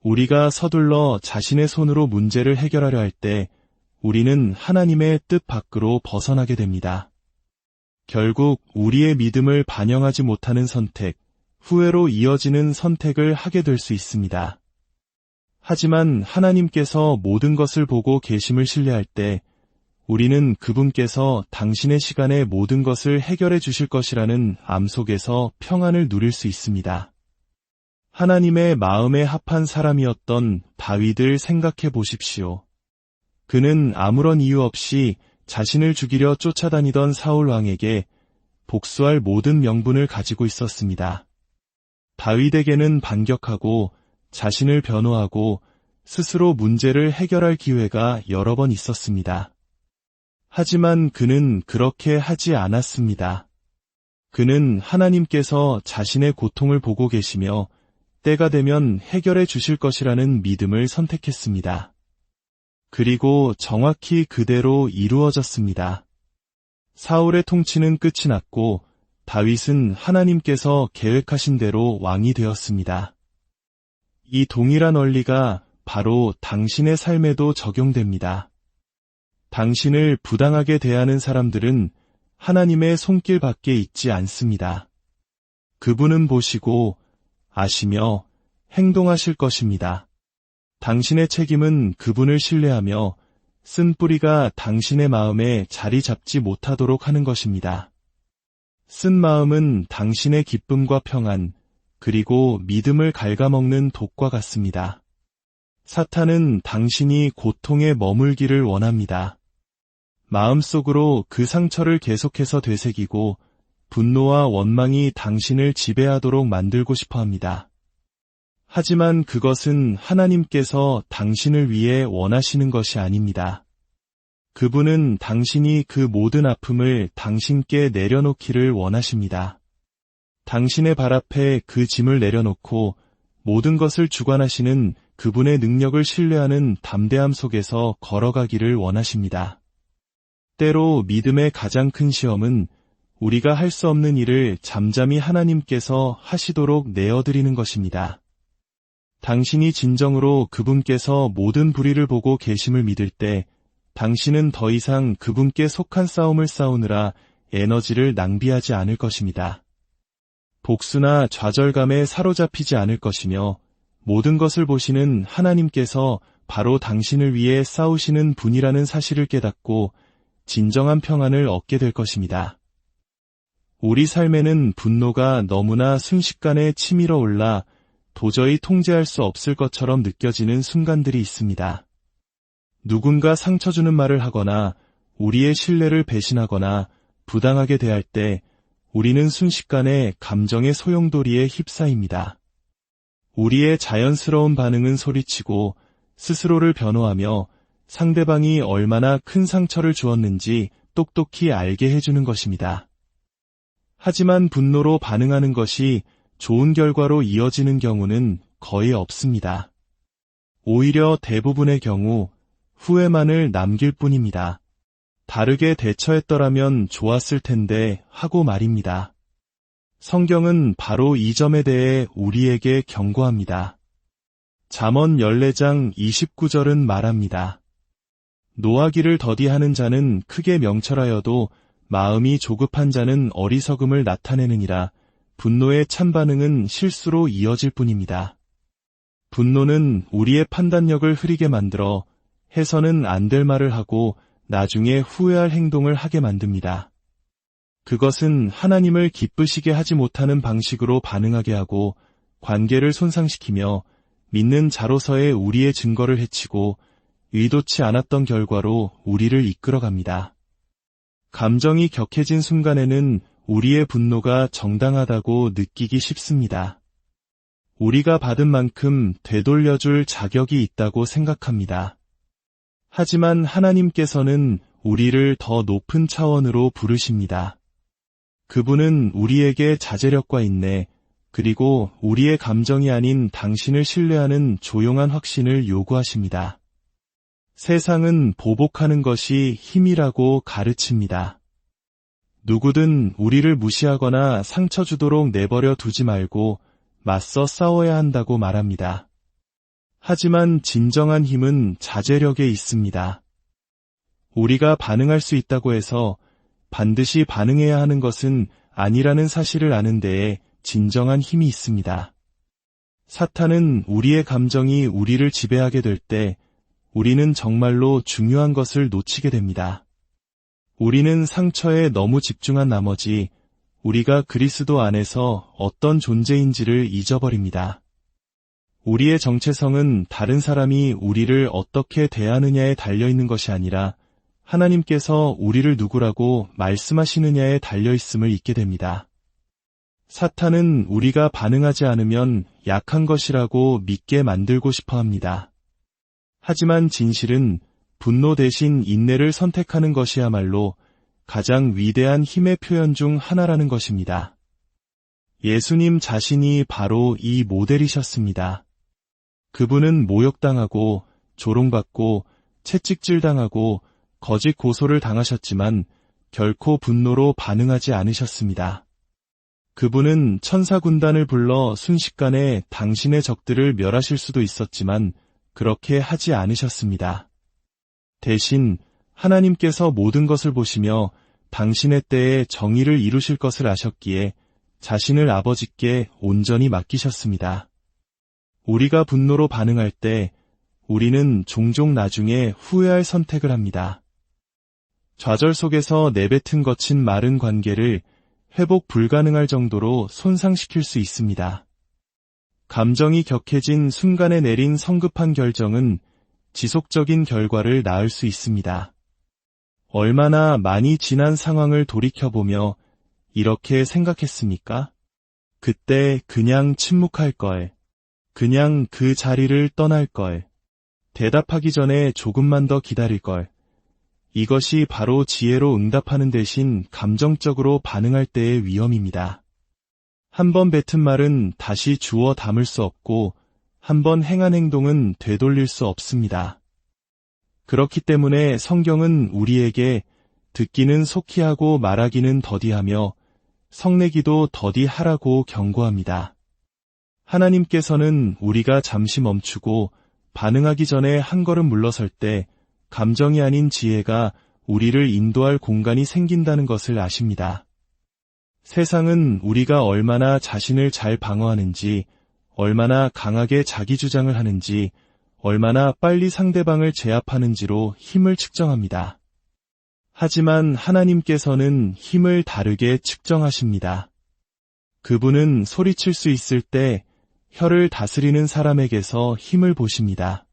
Speaker 1: 우리가 서둘러 자신의 손으로 문제를 해결하려 할 때 우리는 하나님의 뜻 밖으로 벗어나게 됩니다. 결국 우리의 믿음을 반영하지 못하는 선택, 후회로 이어지는 선택을 하게 될 수 있습니다. 하지만 하나님께서 모든 것을 보고 계심을 신뢰할 때 우리는 그분께서 당신의 시간에 모든 것을 해결해 주실 것이라는 암 속에서 평안을 누릴 수 있습니다. 하나님의 마음에 합한 사람이었던 다윗을 생각해 보십시오. 그는 아무런 이유 없이 자신을 죽이려 쫓아다니던 사울 왕에게 복수할 모든 명분을 가지고 있었습니다. 다윗에게는 반격하고 자신을 변호하고 스스로 문제를 해결할 기회가 여러 번 있었습니다. 하지만 그는 그렇게 하지 않았습니다. 그는 하나님께서 자신의 고통을 보고 계시며 때가 되면 해결해 주실 것이라는 믿음을 선택했습니다. 그리고 정확히 그대로 이루어졌습니다. 사울의 통치는 끝이 났고 다윗은 하나님께서 계획하신 대로 왕이 되었습니다. 이 동일한 원리가 바로 당신의 삶에도 적용됩니다. 당신을 부당하게 대하는 사람들은 하나님의 손길 밖에 있지 않습니다. 그분은 보시고 아시며 행동하실 것입니다. 당신의 책임은 그분을 신뢰하며 쓴 뿌리가 당신의 마음에 자리 잡지 못하도록 하는 것입니다. 쓴 마음은 당신의 기쁨과 평안, 그리고 믿음을 갉아먹는 독과 같습니다. 사탄은 당신이 고통에 머물기를 원합니다. 마음속으로 그 상처를 계속해서 되새기고 분노와 원망이 당신을 지배하도록 만들고 싶어 합니다. 하지만 그것은 하나님께서 당신을 위해 원하시는 것이 아닙니다. 그분은 당신이 그 모든 아픔을 당신께 내려놓기를 원하십니다. 당신의 발 앞에 그 짐을 내려놓고 모든 것을 주관하시는 그분의 능력을 신뢰하는 담대함 속에서 걸어가기를 원하십니다. 때로 믿음의 가장 큰 시험은 우리가 할 수 없는 일을 잠잠히 하나님께서 하시도록 내어드리는 것입니다. 당신이 진정으로 그분께서 모든 불의를 보고 계심을 믿을 때 당신은 더 이상 그분께 속한 싸움을 싸우느라 에너지를 낭비하지 않을 것입니다. 복수나 좌절감에 사로잡히지 않을 것이며 모든 것을 보시는 하나님께서 바로 당신을 위해 싸우시는 분이라는 사실을 깨닫고 진정한 평안을 얻게 될 것입니다. 우리 삶에는 분노가 너무나 순식간에 치밀어 올라 도저히 통제할 수 없을 것처럼 느껴지는 순간들이 있습니다. 누군가 상처 주는 말을 하거나 우리의 신뢰를 배신하거나 부당하게 대할 때 우리는 순식간에 감정의 소용돌이에 휩싸입니다. 우리의 자연스러운 반응은 소리치고 스스로를 변호하며 상대방이 얼마나 큰 상처를 주었는지 똑똑히 알게 해주는 것입니다. 하지만 분노로 반응하는 것이 좋은 결과로 이어지는 경우는 거의 없습니다. 오히려 대부분의 경우 후회만을 남길 뿐입니다. 다르게 대처했더라면 좋았을 텐데 하고 말입니다. 성경은 바로 이 점에 대해 우리에게 경고합니다. 잠언 14장 29절은 말합니다. 노하기를 더디하는 자는 크게 명철하여도 마음이 조급한 자는 어리석음을 나타내느니라. 분노의 찬반응은 실수로 이어질 뿐입니다. 분노는 우리의 판단력을 흐리게 만들어 해서는 안 될 말을 하고 나중에 후회할 행동을 하게 만듭니다. 그것은 하나님을 기쁘시게 하지 못하는 방식으로 반응하게 하고 관계를 손상시키며 믿는 자로서의 우리의 증거를 해치고 의도치 않았던 결과로 우리를 이끌어갑니다. 감정이 격해진 순간에는 우리의 분노가 정당하다고 느끼기 쉽습니다. 우리가 받은 만큼 되돌려줄 자격이 있다고 생각합니다. 하지만 하나님께서는 우리를 더 높은 차원으로 부르십니다. 그분은 우리에게 자제력과 인내, 그리고 우리의 감정이 아닌 당신을 신뢰하는 조용한 확신을 요구하십니다. 세상은 보복하는 것이 힘이라고 가르칩니다. 누구든 우리를 무시하거나 상처 주도록 내버려 두지 말고 맞서 싸워야 한다고 말합니다. 하지만 진정한 힘은 자제력에 있습니다. 우리가 반응할 수 있다고 해서 반드시 반응해야 하는 것은 아니라는 사실을 아는 데에 진정한 힘이 있습니다. 사탄은 우리의 감정이 우리를 지배하게 될 때 우리는 정말로 중요한 것을 놓치게 됩니다. 우리는 상처에 너무 집중한 나머지 우리가 그리스도 안에서 어떤 존재인지를 잊어버립니다. 우리의 정체성은 다른 사람이 우리를 어떻게 대하느냐에 달려있는 것이 아니라 하나님께서 우리를 누구라고 말씀하시느냐에 달려있음을 잊게 됩니다. 사탄은 우리가 반응하지 않으면 약한 것이라고 믿게 만들고 싶어 합니다. 하지만 진실은 분노 대신 인내를 선택하는 것이야말로 가장 위대한 힘의 표현 중 하나라는 것입니다. 예수님 자신이 바로 이 모델이셨습니다. 그분은 모욕당하고 조롱받고 채찍질당하고 거짓 고소를 당하셨지만 결코 분노로 반응하지 않으셨습니다. 그분은 천사 군단을 불러 순식간에 당신의 적들을 멸하실 수도 있었지만 그렇게 하지 않으셨습니다. 대신 하나님께서 모든 것을 보시며 당신의 때에 정의를 이루실 것을 아셨기에 자신을 아버지께 온전히 맡기셨습니다. 우리가 분노로 반응할 때 우리는 종종 나중에 후회할 선택을 합니다. 좌절 속에서 내뱉은 거친 마른 관계를 회복 불가능할 정도로 손상시킬 수 있습니다. 감정이 격해진 순간에 내린 성급한 결정은 지속적인 결과를 낳을 수 있습니다. 얼마나 많이 지난 상황을 돌이켜보며 이렇게 생각했습니까? 그때 그냥 침묵할 걸, 그냥 그 자리를 떠날 걸, 대답하기 전에 조금만 더 기다릴 걸. 이것이 바로 지혜로 응답하는 대신 감정적으로 반응할 때의 위험입니다. 한 번 뱉은 말은 다시 주워 담을 수 없고 한 번 행한 행동은 되돌릴 수 없습니다. 그렇기 때문에 성경은 우리에게 듣기는 속히 하고 말하기는 더디하며 성내기도 더디하라고 경고합니다. 하나님께서는 우리가 잠시 멈추고 반응하기 전에 한 걸음 물러설 때 감정이 아닌 지혜가 우리를 인도할 공간이 생긴다는 것을 아십니다. 세상은 우리가 얼마나 자신을 잘 방어하는지, 얼마나 강하게 자기 주장을 하는지, 얼마나 빨리 상대방을 제압하는지로 힘을 측정합니다. 하지만 하나님께서는 힘을 다르게 측정하십니다. 그분은 소리칠 수 있을 때 혀를 다스리는 사람에게서 힘을 보십니다.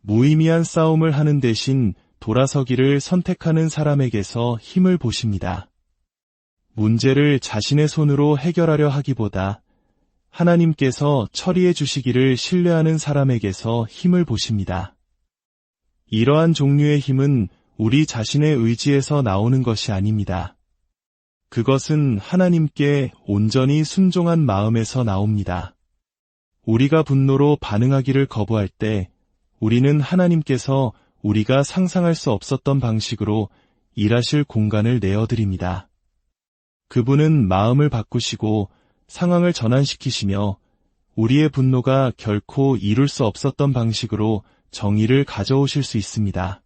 Speaker 1: 무의미한 싸움을 하는 대신 돌아서기를 선택하는 사람에게서 힘을 보십니다. 문제를 자신의 손으로 해결하려 하기보다 하나님께서 처리해 주시기를 신뢰하는 사람에게서 힘을 보십니다. 이러한 종류의 힘은 우리 자신의 의지에서 나오는 것이 아닙니다. 그것은 하나님께 온전히 순종한 마음에서 나옵니다. 우리가 분노로 반응하기를 거부할 때 우리는 하나님께서 우리가 상상할 수 없었던 방식으로 일하실 공간을 내어드립니다. 그분은 마음을 바꾸시고 상황을 전환시키시며 우리의 분노가 결코 이룰 수 없었던 방식으로 정의를 가져오실 수 있습니다.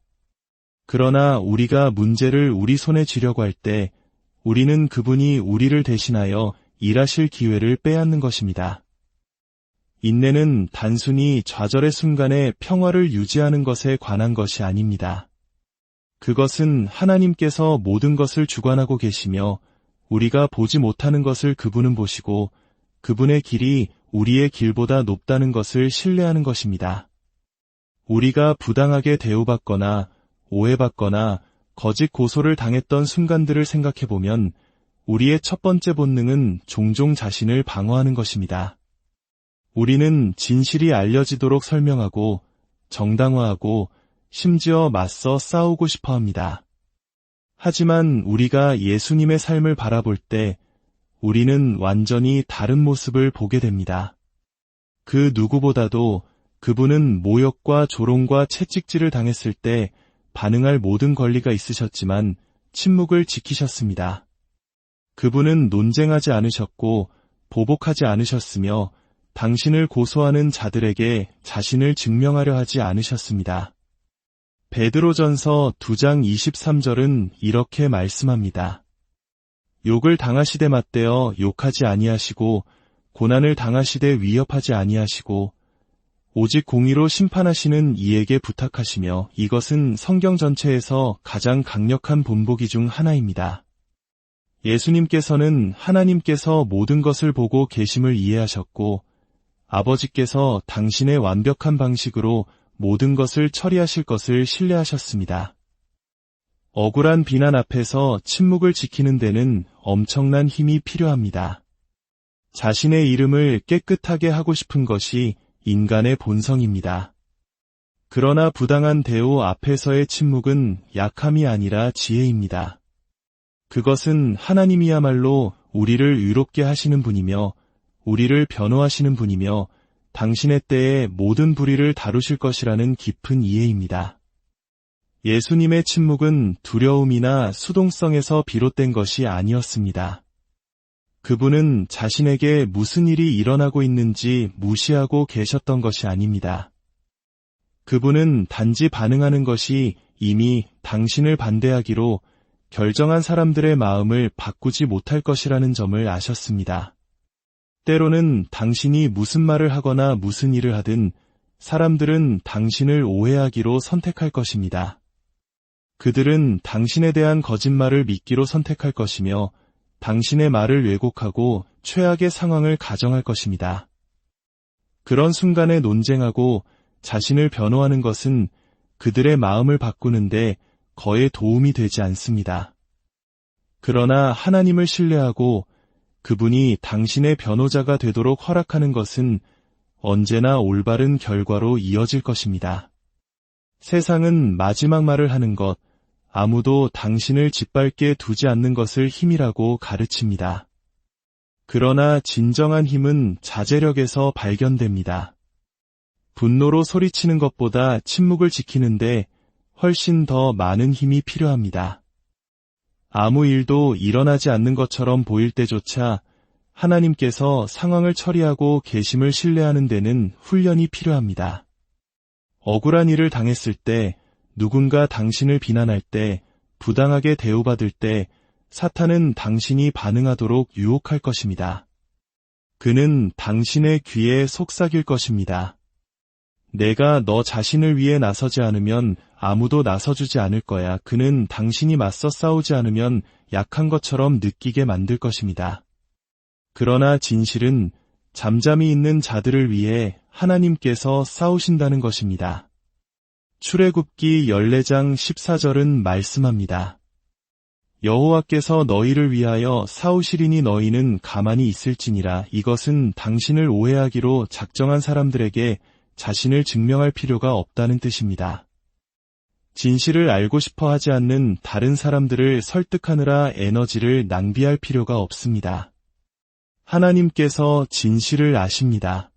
Speaker 1: 그러나 우리가 문제를 우리 손에 쥐려고 할 때 우리는 그분이 우리를 대신하여 일하실 기회를 빼앗는 것입니다. 인내는 단순히 좌절의 순간에 평화를 유지하는 것에 관한 것이 아닙니다. 그것은 하나님께서 모든 것을 주관하고 계시며 우리가 보지 못하는 것을 그분은 보시고 그분의 길이 우리의 길보다 높다는 것을 신뢰하는 것입니다. 우리가 부당하게 대우받거나 오해받거나 거짓 고소를 당했던 순간들을 생각해보면 우리의 첫 번째 본능은 종종 자신을 방어하는 것입니다. 우리는 진실이 알려지도록 설명하고 정당화하고 심지어 맞서 싸우고 싶어 합니다. 하지만 우리가 예수님의 삶을 바라볼 때 우리는 완전히 다른 모습을 보게 됩니다. 그 누구보다도 그분은 모욕과 조롱과 채찍질을 당했을 때 반응할 모든 권리가 있으셨지만 침묵을 지키셨습니다. 그분은 논쟁하지 않으셨고 보복하지 않으셨으며 당신을 고소하는 자들에게 자신을 증명하려 하지 않으셨습니다. 베드로전서 2장 23절은 이렇게 말씀합니다. 욕을 당하시되 맞대어 욕하지 아니하시고 고난을 당하시되 위협하지 아니하시고 오직 공의로 심판하시는 이에게 부탁하시며 이것은 성경 전체에서 가장 강력한 본보기 중 하나입니다. 예수님께서는 하나님께서 모든 것을 보고 계심을 이해하셨고 아버지께서 당신의 완벽한 방식으로 모든 것을 처리하실 것을 신뢰하셨습니다. 억울한 비난 앞에서 침묵을 지키는 데는 엄청난 힘이 필요합니다. 자신의 이름을 깨끗하게 하고 싶은 것이 인간의 본성입니다. 그러나 부당한 대우 앞에서의 침묵은 약함이 아니라 지혜입니다. 그것은 하나님이야말로 우리를 의롭게 하시는 분이며 우리를 변호하시는 분이며 당신의 때에 모든 불의를 다루실 것이라는 깊은 이해입니다. 예수님의 침묵은 두려움이나 수동성에서 비롯된 것이 아니었습니다. 그분은 자신에게 무슨 일이 일어나고 있는지 무시하고 계셨던 것이 아닙니다. 그분은 단지 반응하는 것이 이미 당신을 반대하기로 결정한 사람들의 마음을 바꾸지 못할 것이라는 점을 아셨습니다. 때로는 당신이 무슨 말을 하거나 무슨 일을 하든 사람들은 당신을 오해하기로 선택할 것입니다. 그들은 당신에 대한 거짓말을 믿기로 선택할 것이며 당신의 말을 왜곡하고 최악의 상황을 가정할 것입니다. 그런 순간에 논쟁하고 자신을 변호하는 것은 그들의 마음을 바꾸는데 거의 도움이 되지 않습니다. 그러나 하나님을 신뢰하고 그분이 당신의 변호자가 되도록 허락하는 것은 언제나 올바른 결과로 이어질 것입니다. 세상은 마지막 말을 하는 것, 아무도 당신을 짓밟게 두지 않는 것을 힘이라고 가르칩니다. 그러나 진정한 힘은 자제력에서 발견됩니다. 분노로 소리치는 것보다 침묵을 지키는데 훨씬 더 많은 힘이 필요합니다. 아무 일도 일어나지 않는 것처럼 보일 때조차 하나님께서 상황을 처리하고 계심을 신뢰하는 데는 훈련이 필요합니다. 억울한 일을 당했을 때, 누군가 당신을 비난할 때, 부당하게 대우받을 때 사탄은 당신이 반응하도록 유혹할 것입니다. 그는 당신의 귀에 속삭일 것입니다. 내가 너 자신을 위해 나서지 않으면 아무도 나서주지 않을 거야. 그는 당신이 맞서 싸우지 않으면 약한 것처럼 느끼게 만들 것입니다. 그러나 진실은 잠잠히 있는 자들을 위해 하나님께서 싸우신다는 것입니다. 출애굽기 14장 14절은 말씀합니다. 여호와께서 너희를 위하여 싸우시리니 너희는 가만히 있을지니라. 이것은 당신을 오해하기로 작정한 사람들에게 자신을 증명할 필요가 없다는 뜻입니다. 진실을 알고 싶어 하지 않는 다른 사람들을 설득하느라 에너지를 낭비할 필요가 없습니다. 하나님께서 진실을 아십니다.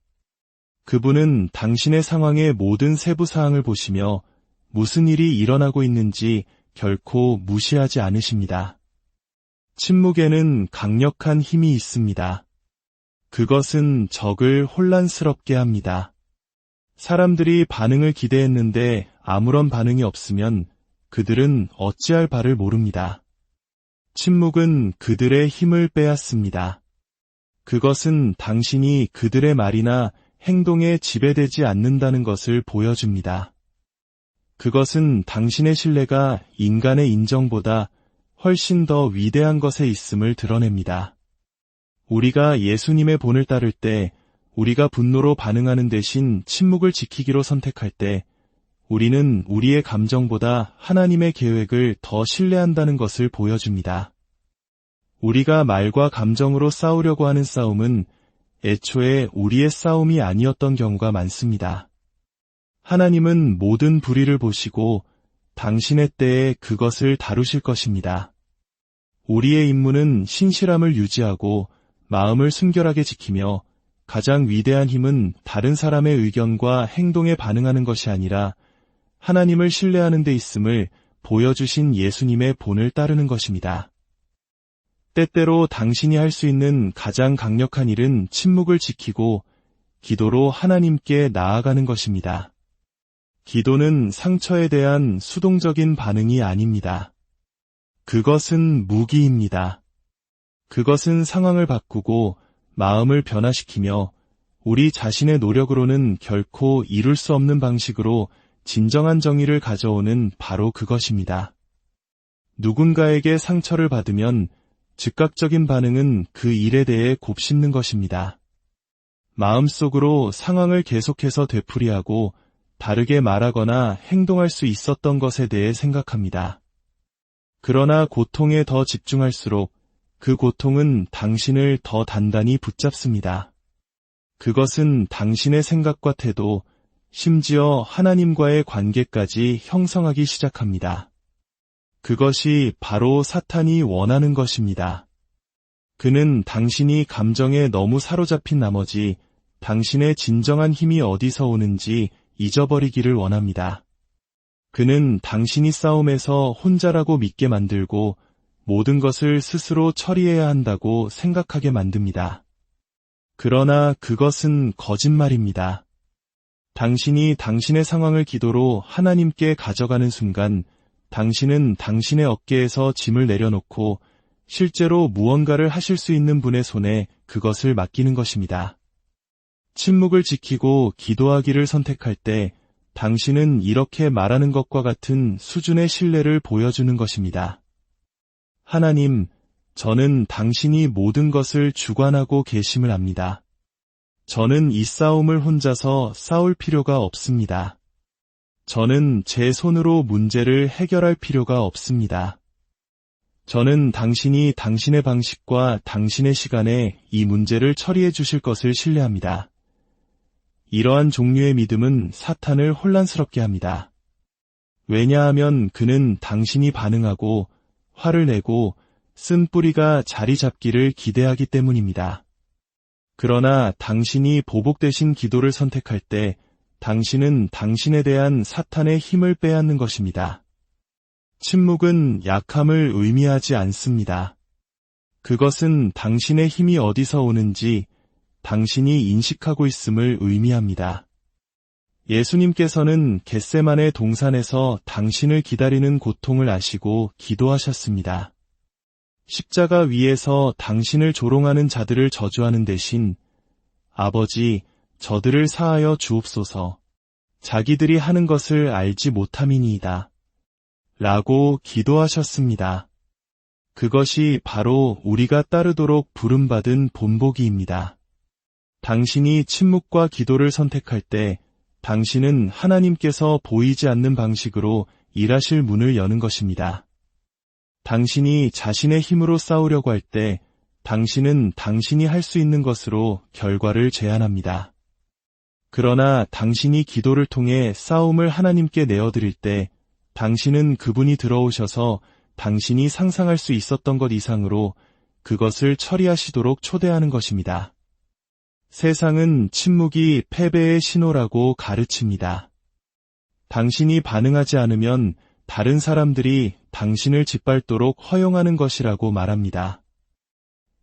Speaker 1: 그분은 당신의 상황의 모든 세부 사항을 보시며 무슨 일이 일어나고 있는지 결코 무시하지 않으십니다. 침묵에는 강력한 힘이 있습니다. 그것은 적을 혼란스럽게 합니다. 사람들이 반응을 기대했는데 아무런 반응이 없으면 그들은 어찌할 바를 모릅니다. 침묵은 그들의 힘을 빼앗습니다. 그것은 당신이 그들의 말이나 행동에 지배되지 않는다는 것을 보여줍니다. 그것은 당신의 신뢰가 인간의 인정보다 훨씬 더 위대한 것에 있음을 드러냅니다. 우리가 예수님의 본을 따를 때, 우리가 분노로 반응하는 대신 침묵을 지키기로 선택할 때, 우리는 우리의 감정보다 하나님의 계획을 더 신뢰한다는 것을 보여줍니다. 우리가 말과 감정으로 싸우려고 하는 싸움은 애초에 우리의 싸움이 아니었던 경우가 많습니다. 하나님은 모든 불의를 보시고 당신의 때에 그것을 다루실 것입니다. 우리의 임무는 신실함을 유지하고 마음을 순결하게 지키며 가장 위대한 힘은 다른 사람의 의견과 행동에 반응하는 것이 아니라 하나님을 신뢰하는 데 있음을 보여주신 예수님의 본을 따르는 것입니다. 때때로 당신이 할 수 있는 가장 강력한 일은 침묵을 지키고 기도로 하나님께 나아가는 것입니다. 기도는 상처에 대한 수동적인 반응이 아닙니다. 그것은 무기입니다. 그것은 상황을 바꾸고 마음을 변화시키며 우리 자신의 노력으로는 결코 이룰 수 없는 방식으로 진정한 정의를 가져오는 바로 그것입니다. 누군가에게 상처를 받으면 즉각적인 반응은 그 일에 대해 곱씹는 것입니다. 마음속으로 상황을 계속해서 되풀이하고 다르게 말하거나 행동할 수 있었던 것에 대해 생각합니다. 그러나 고통에 더 집중할수록 그 고통은 당신을 더 단단히 붙잡습니다. 그것은 당신의 생각과 태도, 심지어 하나님과의 관계까지 형성하기 시작합니다. 그것이 바로 사탄이 원하는 것입니다. 그는 당신이 감정에 너무 사로잡힌 나머지 당신의 진정한 힘이 어디서 오는지 잊어버리기를 원합니다. 그는 당신이 싸움에서 혼자라고 믿게 만들고 모든 것을 스스로 처리해야 한다고 생각하게 만듭니다. 그러나 그것은 거짓말입니다. 당신이 당신의 상황을 기도로 하나님께 가져가는 순간 당신은 당신의 어깨에서 짐을 내려놓고 실제로 무언가를 하실 수 있는 분의 손에 그것을 맡기는 것입니다. 침묵을 지키고 기도하기를 선택할 때 당신은 이렇게 말하는 것과 같은 수준의 신뢰를 보여주는 것입니다. 하나님, 저는 당신이 모든 것을 주관하고 계심을 압니다. 저는 이 싸움을 혼자서 싸울 필요가 없습니다. 저는 제 손으로 문제를 해결할 필요가 없습니다. 저는 당신이 당신의 방식과 당신의 시간에 이 문제를 처리해 주실 것을 신뢰합니다. 이러한 종류의 믿음은 사탄을 혼란스럽게 합니다. 왜냐하면 그는 당신이 반응하고 화를 내고 쓴 뿌리가 자리 잡기를 기대하기 때문입니다. 그러나 당신이 보복되신 기도를 선택할 때 당신은 당신에 대한 사탄의 힘을 빼앗는 것입니다. 침묵은 약함을 의미하지 않습니다. 그것은 당신의 힘이 어디서 오는지 당신이 인식하고 있음을 의미합니다. 예수님께서는 겟세마네 동산에서 당신을 기다리는 고통을 아시고 기도하셨습니다. 십자가 위에서 당신을 조롱하는 자들을 저주하는 대신 아버지, 저들을 사하여 주옵소서. 자기들이 하는 것을 알지 못함이니이다. 라고 기도하셨습니다. 그것이 바로 우리가 따르도록 부름받은 본보기입니다. 당신이 침묵과 기도를 선택할 때 당신은 하나님께서 보이지 않는 방식으로 일하실 문을 여는 것입니다. 당신이 자신의 힘으로 싸우려고 할 때 당신은 당신이 할 수 있는 것으로 결과를 제안합니다. 그러나 당신이 기도를 통해 싸움을 하나님께 내어드릴 때 당신은 그분이 들어오셔서 당신이 상상할 수 있었던 것 이상으로 그것을 처리하시도록 초대하는 것입니다. 세상은 침묵이 패배의 신호라고 가르칩니다. 당신이 반응하지 않으면 다른 사람들이 당신을 짓밟도록 허용하는 것이라고 말합니다.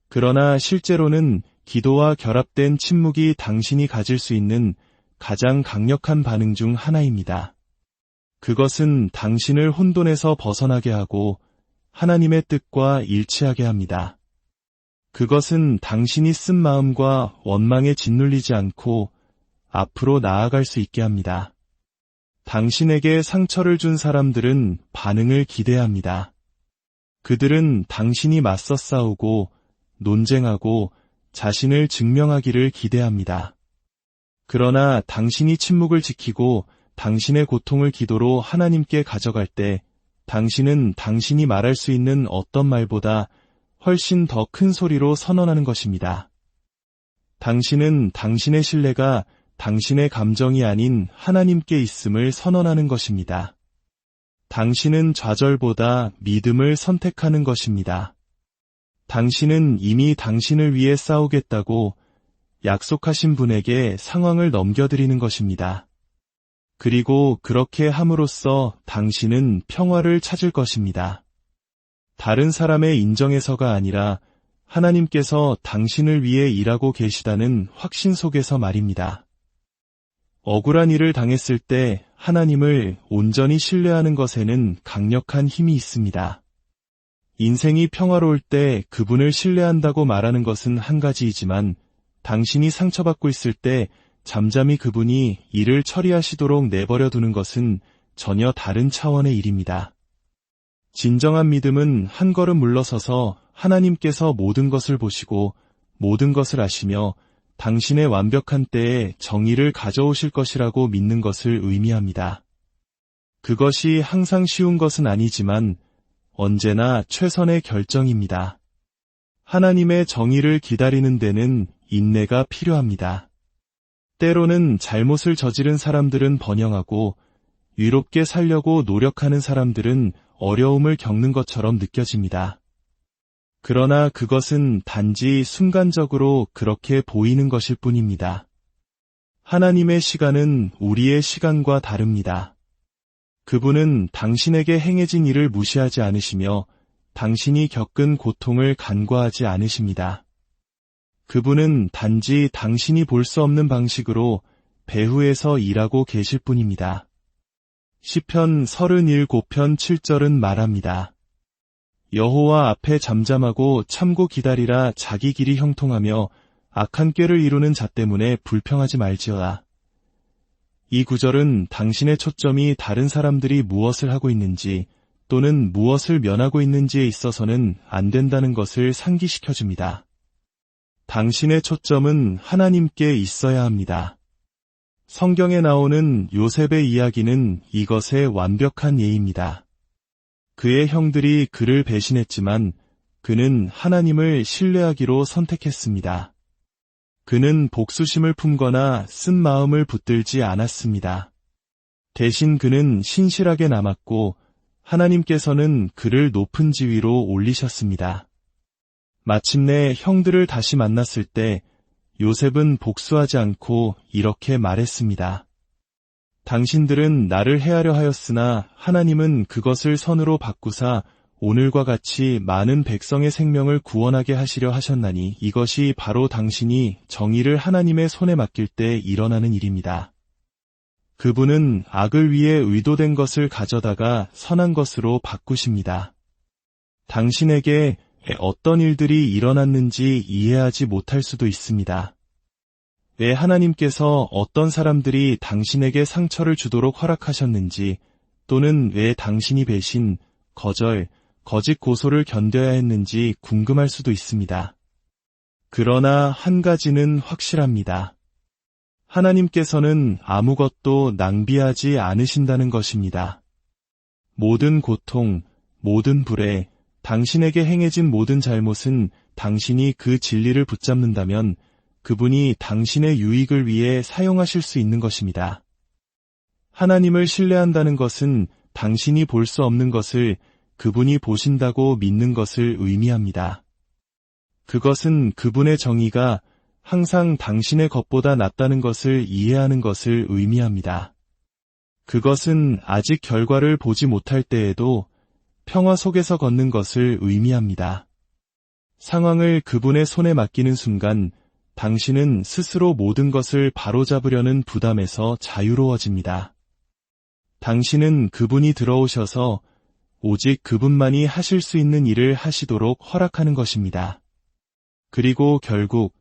Speaker 1: 그러나 실제로는 기도와 결합된 침묵이 당신이 가질 수 있는 가장 강력한 반응 중 하나입니다. 그것은 당신을 혼돈에서 벗어나게 하고 하나님의 뜻과 일치하게 합니다. 그것은 당신이 쓴 마음과 원망에 짓눌리지 않고 앞으로 나아갈 수 있게 합니다. 당신에게 상처를 준 사람들은 반응을 기대합니다. 그들은 당신이 맞서 싸우고 논쟁하고 자신을 증명하기를 기대합니다. 그러나 당신이 침묵을 지키고 당신의 고통을 기도로 하나님께 가져갈 때 당신은 당신이 말할 수 있는 어떤 말보다 훨씬 더 큰 소리로 선언하는 것입니다. 당신은 당신의 신뢰가 당신의 감정이 아닌 하나님께 있음을 선언하는 것입니다. 당신은 좌절보다 믿음을 선택하는 것입니다. 당신은 이미 당신을 위해 싸우겠다고 약속하신 분에게 상황을 넘겨드리는 것입니다. 그리고 그렇게 함으로써 당신은 평화를 찾을 것입니다. 다른 사람의 인정에서가 아니라 하나님께서 당신을 위해 일하고 계시다는 확신 속에서 말입니다. 억울한 일을 당했을 때 하나님을 온전히 신뢰하는 것에는 강력한 힘이 있습니다. 인생이 평화로울 때 그분을 신뢰한다고 말하는 것은 한 가지이지만 당신이 상처받고 있을 때 잠잠히 그분이 일을 처리하시도록 내버려 두는 것은 전혀 다른 차원의 일입니다. 진정한 믿음은 한 걸음 물러서서 하나님께서 모든 것을 보시고 모든 것을 아시며 당신의 완벽한 때에 정의를 가져오실 것이라고 믿는 것을 의미합니다. 그것이 항상 쉬운 것은 아니지만 언제나 최선의 결정입니다. 하나님의 정의를 기다리는 데는 인내가 필요합니다. 때로는 잘못을 저지른 사람들은 번영하고 위롭게 살려고 노력하는 사람들은 어려움을 겪는 것처럼 느껴집니다. 그러나 그것은 단지 순간적으로 그렇게 보이는 것일 뿐입니다. 하나님의 시간은 우리의 시간과 다릅니다. 그분은 당신에게 행해진 일을 무시하지 않으시며 당신이 겪은 고통을 간과하지 않으십니다. 그분은 단지 당신이 볼 수 없는 방식으로 배후에서 일하고 계실 뿐입니다. 시편 37편 7절은 말합니다. 여호와 앞에 잠잠하고 참고 기다리라. 자기 길이 형통하며 악한 꾀를 이루는 자 때문에 불평하지 말지어다. 이 구절은 당신의 초점이 다른 사람들이 무엇을 하고 있는지 또는 무엇을 면하고 있는지에 있어서는 안 된다는 것을 상기시켜줍니다. 당신의 초점은 하나님께 있어야 합니다. 성경에 나오는 요셉의 이야기는 이것의 완벽한 예입니다. 그의 형들이 그를 배신했지만 그는 하나님을 신뢰하기로 선택했습니다. 그는 복수심을 품거나 쓴 마음을 붙들지 않았습니다. 대신 그는 신실하게 남았고 하나님께서는 그를 높은 지위로 올리셨습니다. 마침내 형들을 다시 만났을 때 요셉은 복수하지 않고 이렇게 말했습니다. 당신들은 나를 해하려 하였으나 하나님은 그것을 선으로 바꾸사 오늘과 같이 많은 백성의 생명을 구원하게 하시려 하셨나니 이것이 바로 당신이 정의를 하나님의 손에 맡길 때 일어나는 일입니다. 그분은 악을 위해 의도된 것을 가져다가 선한 것으로 바꾸십니다. 당신에게 어떤 일들이 일어났는지 이해하지 못할 수도 있습니다. 왜 하나님께서 어떤 사람들이 당신에게 상처를 주도록 허락하셨는지 또는 왜 당신이 배신, 거절, 거짓 고소를 견뎌야 했는지 궁금할 수도 있습니다. 그러나 한 가지는 확실합니다. 하나님께서는 아무것도 낭비하지 않으신다는 것입니다. 모든 고통, 모든 불에, 당신에게 행해진 모든 잘못은 당신이 그 진리를 붙잡는다면 그분이 당신의 유익을 위해 사용하실 수 있는 것입니다. 하나님을 신뢰한다는 것은 당신이 볼 수 없는 것을 그분이 보신다고 믿는 것을 의미합니다. 그것은 그분의 정의가 항상 당신의 것보다 낫다는 것을 이해하는 것을 의미합니다. 그것은 아직 결과를 보지 못할 때에도 평화 속에서 걷는 것을 의미합니다. 상황을 그분의 손에 맡기는 순간 당신은 스스로 모든 것을 바로잡으려는 부담에서 자유로워집니다. 당신은 그분이 들어오셔서 오직 그분만이 하실 수 있는 일을 하시도록 허락하는 것입니다. 그리고 결국